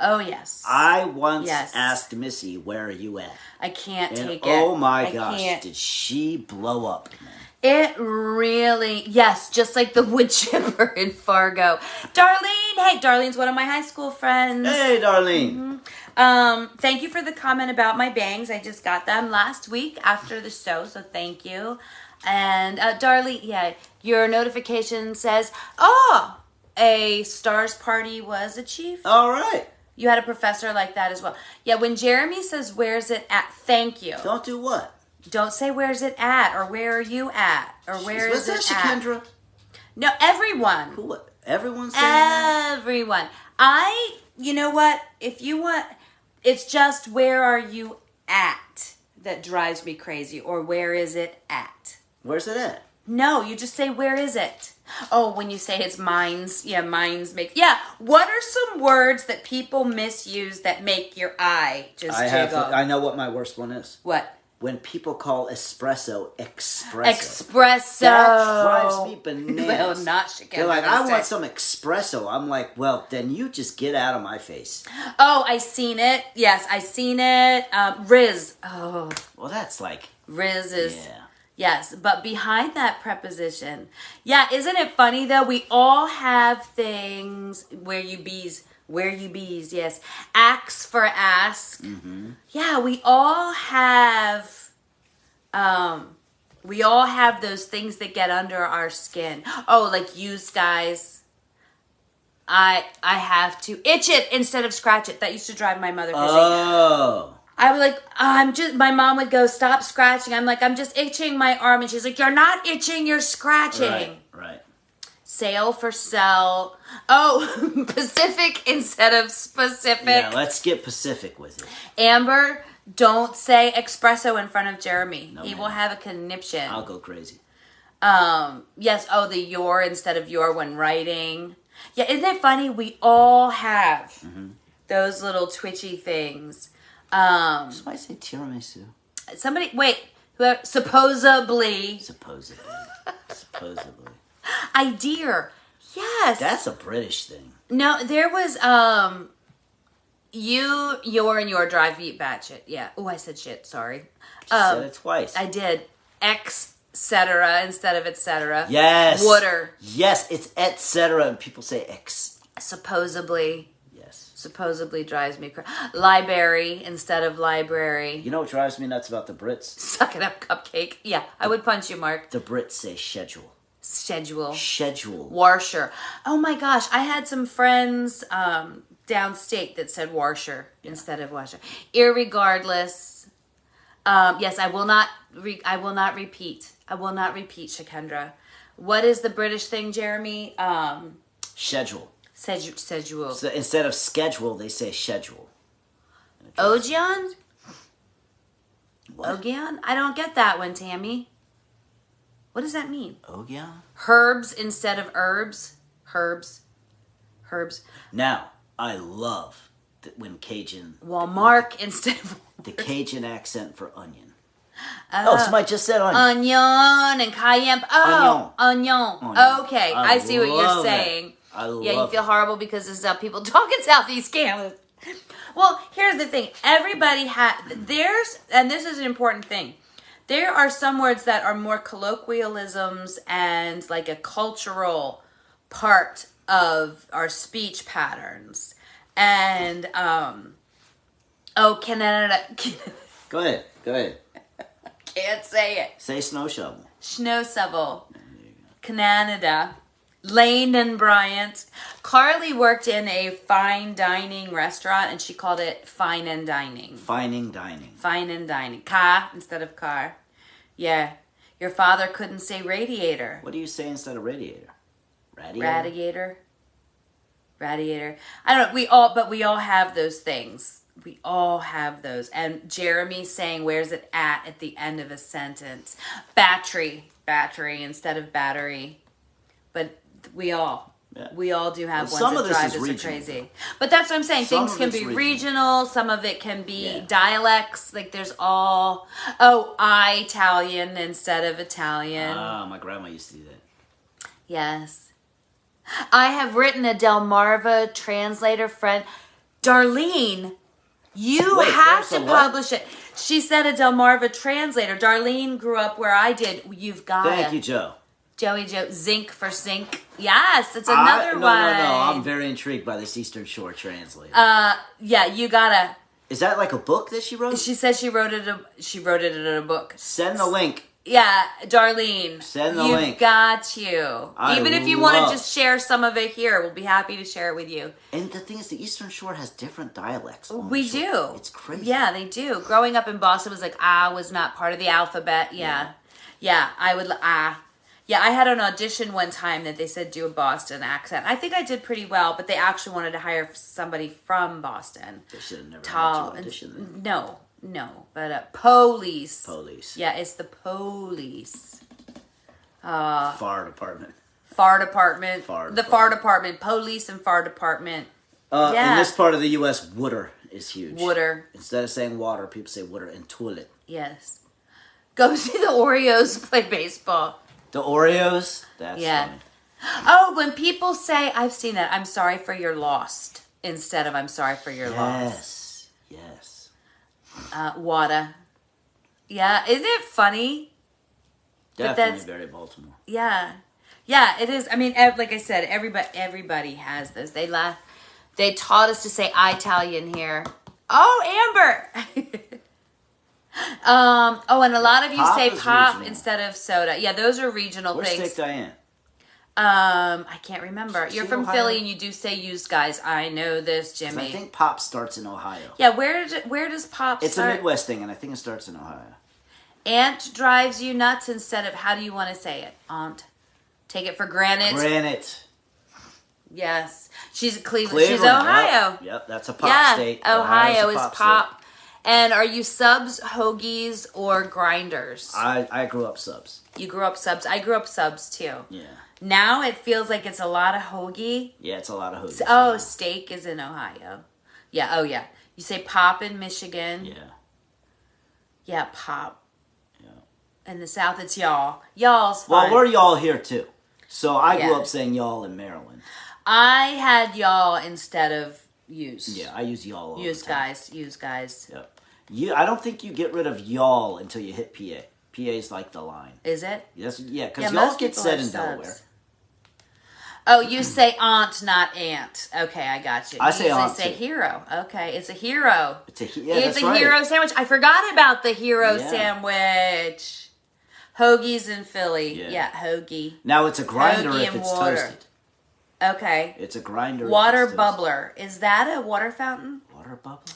Oh, yes. I once asked Missy, where are you at? I can't And take it. oh my I gosh, can't. did she blow up, man. It really, yes, just like the wood chipper in Fargo. Darlene, hey, Darlene's one of my high school friends. Hey, Darlene. Thank you for the comment about my bangs. I just got them last week after the show, so thank you. And Darlene, yeah, your notification says, a stars party was achieved. All right. You had a professor like that as well. Yeah, when Jeremy says, where's it at? Thank you. Don't do what? Don't say, where's it at? Or where are you at? Or where is it Was that at? Shakendra? No, everyone. Who? Everyone's saying that? Everyone. You know what? If you want, it's just where are you at that drives me crazy. Or where is it at? Where's it at? No, you just say, where is it? Oh, when you say it's mines. Yeah, mines make... Yeah, what are some words that people misuse that make your eye just jiggle? I know what my worst one is. What? When people call espresso. Espresso. That drives me bananas. Well, not Shakendra. They're like, I want some espresso. I'm like, well, then you just get out of my face. Oh, I seen it. Yes, I seen it. Riz. Oh. Well, that's like... Riz is... Yeah. Yes, but behind that preposition. Yeah, isn't it funny, though? We all have things where you bees, yes. Axe for ask. Mm-hmm. Yeah, we all have those things that get under our skin. Oh, like use guys. I have to itch it instead of scratch it. That used to drive my mother crazy. Oh. I was like, my mom would go, stop scratching. I'm like, I'm just itching my arm. And she's like, you're not itching, you're scratching. Right. Sail for sell. Oh, Pacific instead of specific. Yeah, let's get Pacific with it. Amber, don't say espresso in front of Jeremy. No, he ma'am. will have a conniption. I'll go crazy. Yes, the your instead of your when writing. Yeah, isn't it funny? We all have those little twitchy things. Somebody say tiramisu. Somebody, wait, supposedly. Supposedly. Idea. Yes. That's a British thing. No, there was, your, and your drive eat batshit. Yeah. Oh, I said shit. Sorry. Said it twice. I did. Etc. instead of etc. Yes. Water. Yes, it's etc. and people say X. Supposedly. Yes. Supposedly drives me crazy. Library instead of library. You know what drives me nuts about the Brits? Suck it up, cupcake. Yeah, I would punch you, Mark. The Brits say schedule. Schedule. Warsher. Oh my gosh, I had some friends downstate that said warsher instead of washer. Irregardless. Yes, I will not repeat. I will not repeat, Shakendra. What is the British thing, Jeremy? Schedule. Schedule. So instead of schedule, they say schedule. Ogion? What? Ogion? I don't get that one, Tammy. What does that mean? Ogion? Herbs instead of herbs. Herbs. Now, I love when Cajun... Well, Mark instead of... The Cajun accent for onion. Somebody just said onion. Onion and cayenne. Oh, onion. Okay, I see what you're saying. You feel horrible because this is how people talk in Southeast Canada. Well, here's the thing. Everybody and this is an important thing. There are some words that are more colloquialisms and like a cultural part of our speech patterns. And, Canada. Go ahead. Can't say it. Say snow shovel. Snow shovel. Canada. Lane and Bryant. Carly worked in a fine dining restaurant and she called it fine and dining. Fining dining. Fine and dining. Car instead of car. Yeah. Your father couldn't say radiator. What do you say instead of radiator? Radiator. I don't know. We all have those things. We all have those. And Jeremy saying, where's it at the end of a sentence? Battery instead of battery. But we all do have ones that drive us crazy. But that's what I'm saying. Things can be regional. Some of it can be dialects. Like there's all, Italian instead of Italian. My grandma used to do that. Yes. I have written a Delmarva translator friend. Darlene, you have to publish it. She said a Delmarva translator. Darlene grew up where I did. You've got it. Thank you, Joe. Joey Joe. Zinc for zinc. Yes, it's another one. No. I'm very intrigued by this Eastern Shore translator. Yeah, you gotta. Is that like a book that she wrote? She said she wrote it in a book. Send the link. Yeah, Darlene. Send the link. You've got you. Even if you want to just share some of it here, we'll be happy to share it with you. And the thing is, the Eastern Shore has different dialects. We do. It's crazy. Yeah, they do. Growing up in Boston was like, was not part of the alphabet. Yeah, I would, Yeah, I had an audition one time that they said do a Boston accent. I think I did pretty well, but they actually wanted to hire somebody from Boston. They should have never had you audition then. No, but police. Police. Yeah, it's the police. Fire department. Fire department. The fire department. Police and fire department. In this part of the U.S., water is huge. Water. Instead of saying water, people say water and toilet. Yes. Go see the Oreos play baseball. The Oreos? That's funny. Oh, when people say, I've seen it, I'm sorry for your lost, instead of I'm sorry for your lost. Yes. Wada. Yeah, isn't it funny? Definitely very Baltimore. Yeah. Yeah, it is. I mean, like I said, everybody has those. They taught us to say Italian here. Oh, Amber! And a lot of you Pop say pop regional. instead of soda. Yeah, those are regional Where's things. Steak Diane? I can't remember. You're from Ohio? Philly and you do say used guys. I know this, Jimmy. I think pop starts in Ohio. Yeah, where does pop It's start? a Midwest thing, and I think it starts in Ohio. Aunt drives you nuts instead of, how do you want to say it? Aunt Take it for granted. Granite. Yes. She's Cleveland. She's Ohio. Yep, that's a pop state. Ohio Ohio's is pop. And are you subs, hoagies, or grinders? I grew up subs. You grew up subs. I grew up subs too. Yeah. Now it feels like it's a lot of hoagie. Yeah, it's a lot of hoagies. Oh, steak is in Ohio. Yeah, oh yeah. You say pop in Michigan. Yeah. Yeah, pop. Yeah. In the South, it's y'all. Y'all's fine. Well, we're y'all here too. So I grew up saying y'all in Maryland. I had y'all instead of use. Yeah, I use y'all all use the time. guys. Use guys. Yep. I don't think you get rid of y'all until you hit PA. PA's like the line. Is it? Yes, yeah, because y'all get said in Delaware. Oh, you say aunt, not aunt. Okay, I got you. I say aunt. Say hero. Okay, it's a hero. It's a right. Hero sandwich. I forgot about the hero sandwich. Hoagies in Philly. Yeah, hoagie. Now it's a grinder hoagie if it's water. toasted. Okay. It's a grinder. Water bubbler. Is that a water fountain? Water bubbler?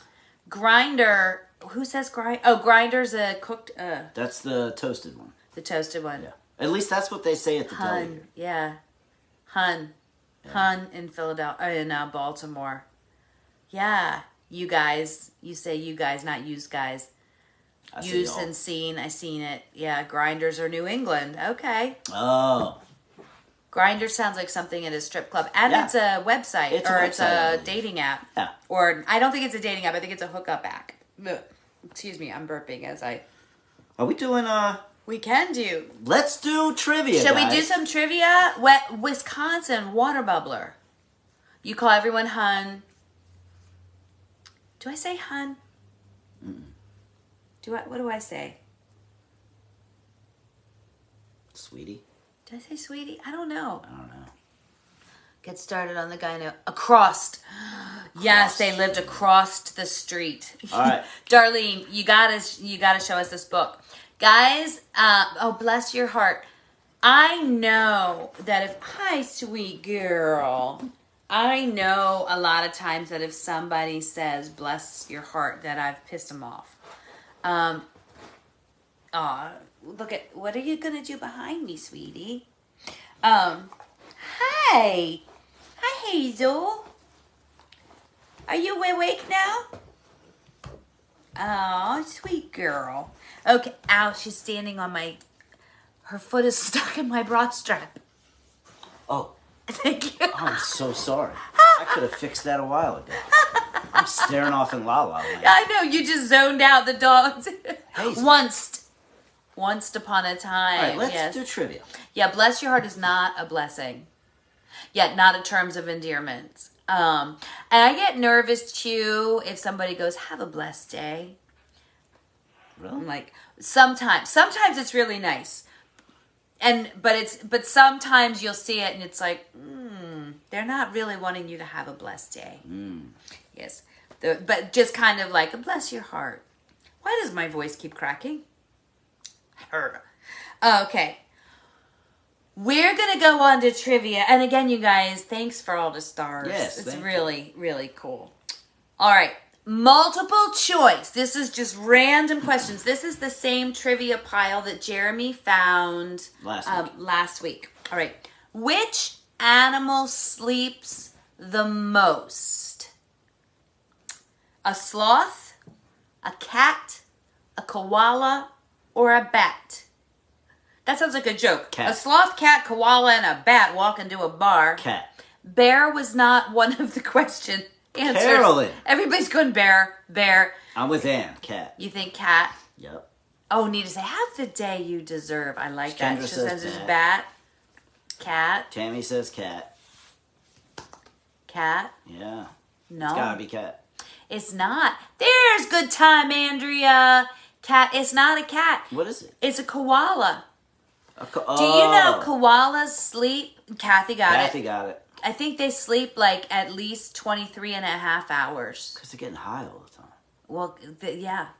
Grinder. Who says grind? Oh, grinder's a cooked. That's the toasted one. The toasted one. Yeah. At least that's what they say at the deli. Yeah. Hun in Philadelphia, in Baltimore. Yeah, you guys. You say you guys, not use guys. Use and seen. I seen it. Yeah, grinders are New England. Okay. Oh. Grinder sounds like something at a strip club, and it's a website it's a dating app. Yeah. Or I don't think it's a dating app. I think it's a hookup app. Excuse me, I'm burping as I. Are we doing We can do. Let's do trivia. Shall we do some trivia? Wisconsin water bubbler. You call everyone hun. Do I say hun? What do I say? Sweetie. Did I say sweetie? I don't know. I don't know. Get started on the guy now. Across. Yes, they lived across the street. All right. Darlene, you gotta show us this book. Guys, bless your heart. I know that hi, sweet girl. I know a lot of times that if somebody says, bless your heart, that I've pissed them off. Look at, what are you going to do behind me, sweetie? Hi. Hi, Hazel. Are you awake now? Oh, sweet girl. Okay. Ow, she's standing on her foot is stuck in my bra strap. Oh. Thank you. I'm so sorry. I could have fixed that a while ago. I'm staring off in La La Land. I know, you just zoned out the dogs. Hazel. Once upon a time. All right, let's do trivia. Yeah, bless your heart is not a blessing. Yeah, not in terms of endearment. And I get nervous too if somebody goes, have a blessed day. Really? I'm like, sometimes it's really nice. But sometimes you'll see it and it's like, they're not really wanting you to have a blessed day. Yes. But just kind of like, bless your heart. Why does my voice keep cracking? Okay. We're going to go on to trivia. And again, you guys, thanks for all the stars. Yes, it's really, really cool. All right. Multiple choice. This is just random questions. This is the same trivia pile that Jeremy found last week. All right. Which animal sleeps the most? A sloth, a cat, a koala, or a bat? That sounds like a joke. Cat. A sloth, cat, koala, and a bat walk into a bar. Cat. Bear was not one of the question answers. Carolyn. Everybody's going bear. I'm with Ann. Cat. You think cat? Yep. Oh, Nita say, have the day you deserve. I like that. Kendra She says says bat. bat. Cat. Tammy says cat. Cat. Yeah. No. It's gotta be cat. It's not. There's good time, Andrea. Cat. It's not a cat. What is it? It's a koala. Do you know koalas sleep? Kathy got it. I think they sleep like at least 23 and a half hours. Because they're getting high all the time. Well, yeah.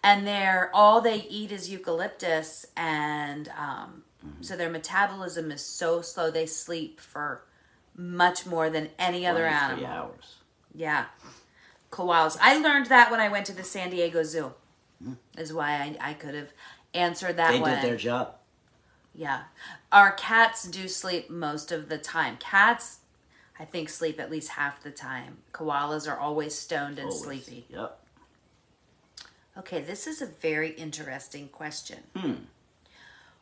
And all they eat is eucalyptus, and so their metabolism is so slow. They sleep for much more than any other animal. 3 hours. Yeah. Koalas. I learned that when I went to the San Diego Zoo. Is why I could have answered that one. They did their job. Yeah. Our cats do sleep most of the time. Cats, I think, sleep at least half the time. Koalas are always stoned and Always. sleepy. Yep. Okay, this is a very interesting question.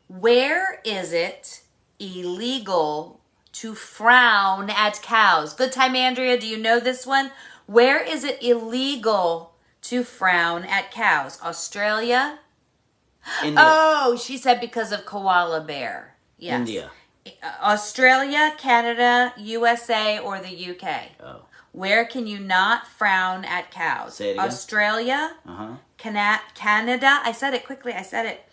Where is it illegal to frown at cows? Good time, Andrea. Do you know this one? Where is it illegal to frown at cows? Australia? India. Oh, she said because of koala bear. Yes. India. Australia, Canada, USA, or the UK? Oh. Where can you not frown at cows? Say it again. Australia, Uh-huh. Canada. I said it quickly. I said it.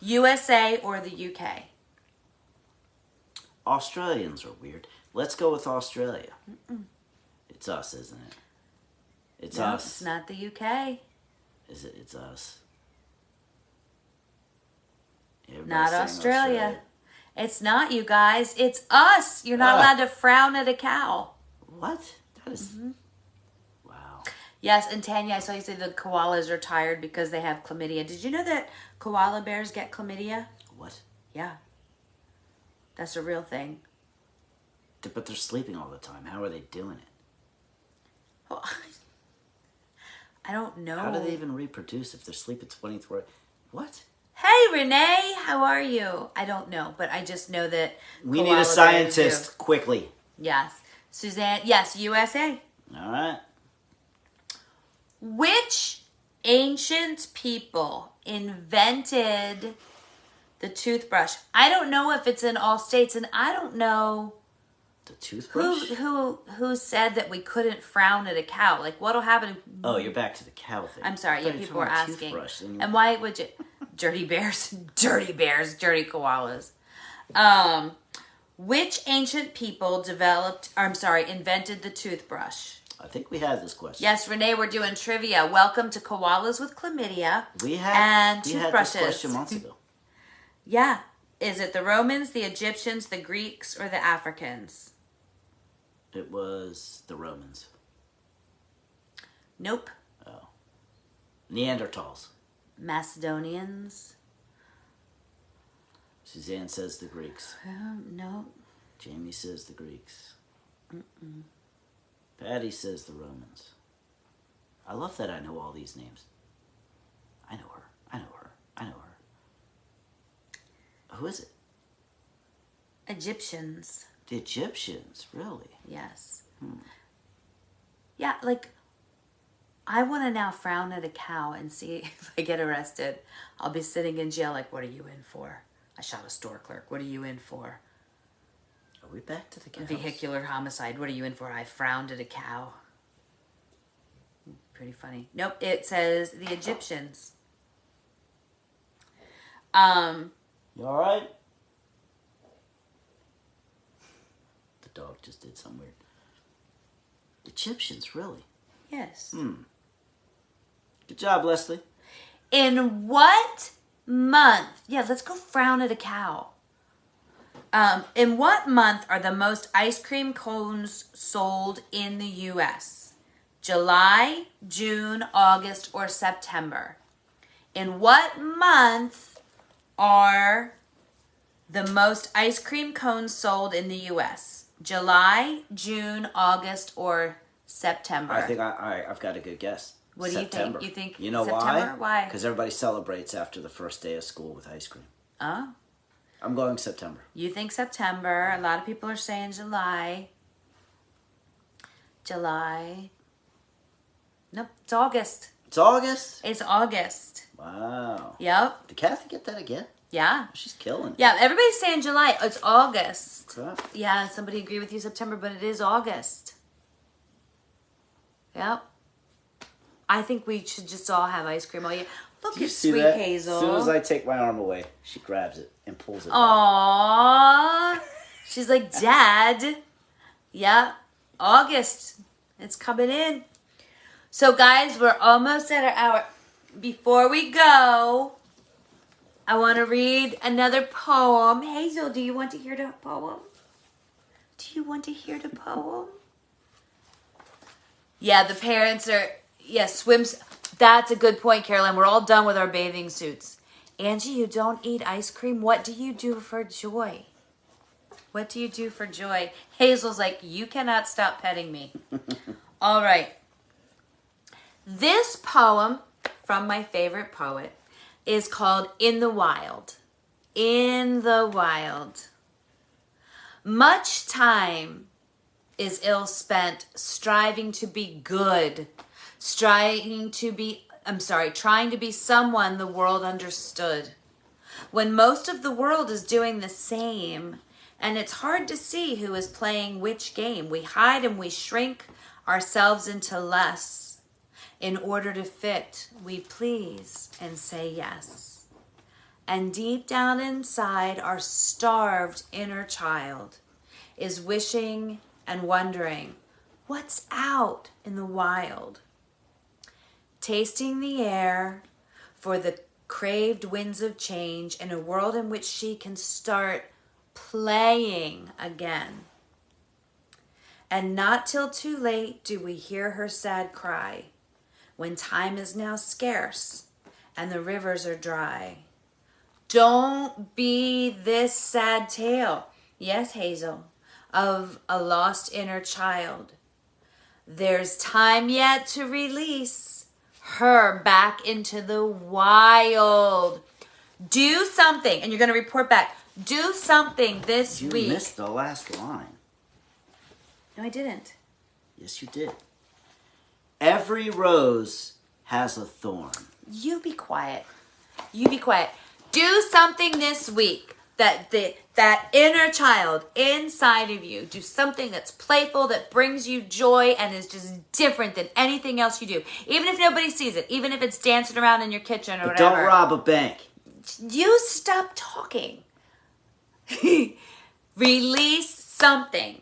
USA or the UK? Australians are weird. Let's go with Australia. It's us, isn't it? It's No, us. it's not the UK. Is it? It's us. Everybody's Not saying Australia. It's not, you guys. It's us. You're not allowed to frown at a cow. What? That is... Wow. Yes, and Tanya, I saw you say the koalas are tired because they have chlamydia. Did you know that koala bears get chlamydia? What? Yeah. That's a real thing. But they're sleeping all the time. How are they doing it? Well, I don't know. How do they even reproduce if they're sleeping 24? What? Hey, Renee, how are you? I don't know, but I just know that We need koala a bears scientist do. quickly. Yes. Suzanne, yes, USA. All right. Which ancient people invented the toothbrush? I don't know if it's in all states, and I don't know The toothbrush? who said that we couldn't frown at a cow. Like, what'll happen? Oh, you're back to the cow thing. I'm sorry. I Yeah, thought you were people were talking about asking. toothbrush, And why would you? Dirty bears, dirty bears, dirty koalas. Which ancient people invented the toothbrush? I think we had this question. Yes, Renee, we're doing trivia. Welcome to Koalas with Chlamydia We and had this toothbrushes. question months ago. Yeah. Is it the Romans, the Egyptians, the Greeks, or the Africans? It was the Romans. Nope. Oh. Neanderthals. Macedonians? Suzanne says the Greeks. No. Jamie says the Greeks. Patty says the Romans. I love that I know all these names. I know her. I know her. I know her. Who is it? Egyptians. The Egyptians, really? Yes. Yeah, like, I want to now frown at a cow and see if I get arrested. I'll be sitting in jail like, what are you in for? I shot a store clerk. What are you in for? Are we back to the cows? Vehicular homicide. What are you in for? I frowned at a cow. Pretty funny. Nope, it says the Egyptians. You alright? The dog just did something weird. Egyptians, really? Yes. Good job, Leslie. In what month? Yeah, let's go frown at a cow. In what month are the most ice cream cones sold in the U.S.? July, June, August, or September? In what month are the most ice cream cones sold in the U.S.? July, June, August, or September? I think I've got a good guess. What September. do you think? You know September? Why? Because everybody celebrates after the first day of school with ice cream. Oh. I'm going September. You think September. A lot of people are saying July. July. Nope, it's August. It's August? It's August. Wow. Yep. Did Kathy get that again? Yeah. She's killing it. Yeah, everybody's saying July. It's August. Crap. Yeah, somebody agree with you September, but it is August. Yep. I think we should just all have ice cream all year. Look Do you at see Sweet that? Hazel. As soon as I take my arm away, she grabs it and pulls it back. Aww. She's like, Dad. Yeah, August. It's coming in. So, guys, we're almost at our hour. Before we go, I want to read another poem. Hazel, do you want to hear the poem? Do you want to hear the poem? Yeah, the parents are, swims. That's a good point, Caroline. We're all done with our bathing suits. Angie, you don't eat ice cream. What do you do for joy? What do you do for joy? Hazel's like, you cannot stop petting me. All right. This poem from my favorite poet is called In the Wild. In the Wild. Much time is ill spent striving to be good, trying to be someone the world understood. When most of the world is doing the same, and it's hard to see who is playing which game. We hide and we shrink ourselves into less. In order to fit, we please and say yes. And deep down inside, our starved inner child is wishing and wondering, what's out in the wild? Tasting the air for the craved winds of change in a world in which she can start playing again. And not till too late do we hear her sad cry, when time is now scarce and the rivers are dry. Don't be this sad tale, yes, Hazel, of a lost inner child. There's time yet to release her back into the wild. Do something, and you're going to report back. Do something this week. You missed the last line. No, I didn't. Yes, you did. Every rose has a thorn. You be quiet. You be quiet. Do something this week that inner child inside of you. Do something that's playful, that brings you joy, and is just different than anything else you do. Even if nobody sees it. Even if it's dancing around in your kitchen or But whatever. don't rob a bank. You stop talking. Release something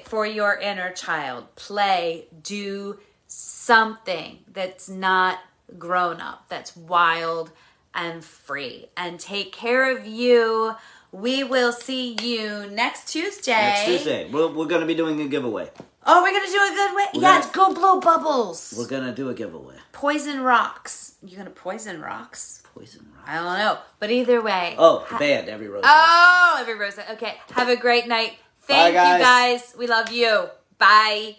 for your inner child. Play. Do something that's not grown up. That's wild and free. And take care of you. We will see you next Tuesday. Next Tuesday. We're going to be doing a giveaway. Oh, we're going to do a good way? Go blow bubbles. We're going to do a giveaway. Poison rocks. You going to poison rocks? Poison rocks. I don't know. But either way. Oh, the band, Every Rose. Oh, Every Rose. Okay. Have a great night. Thank you, guys. We love you. Bye.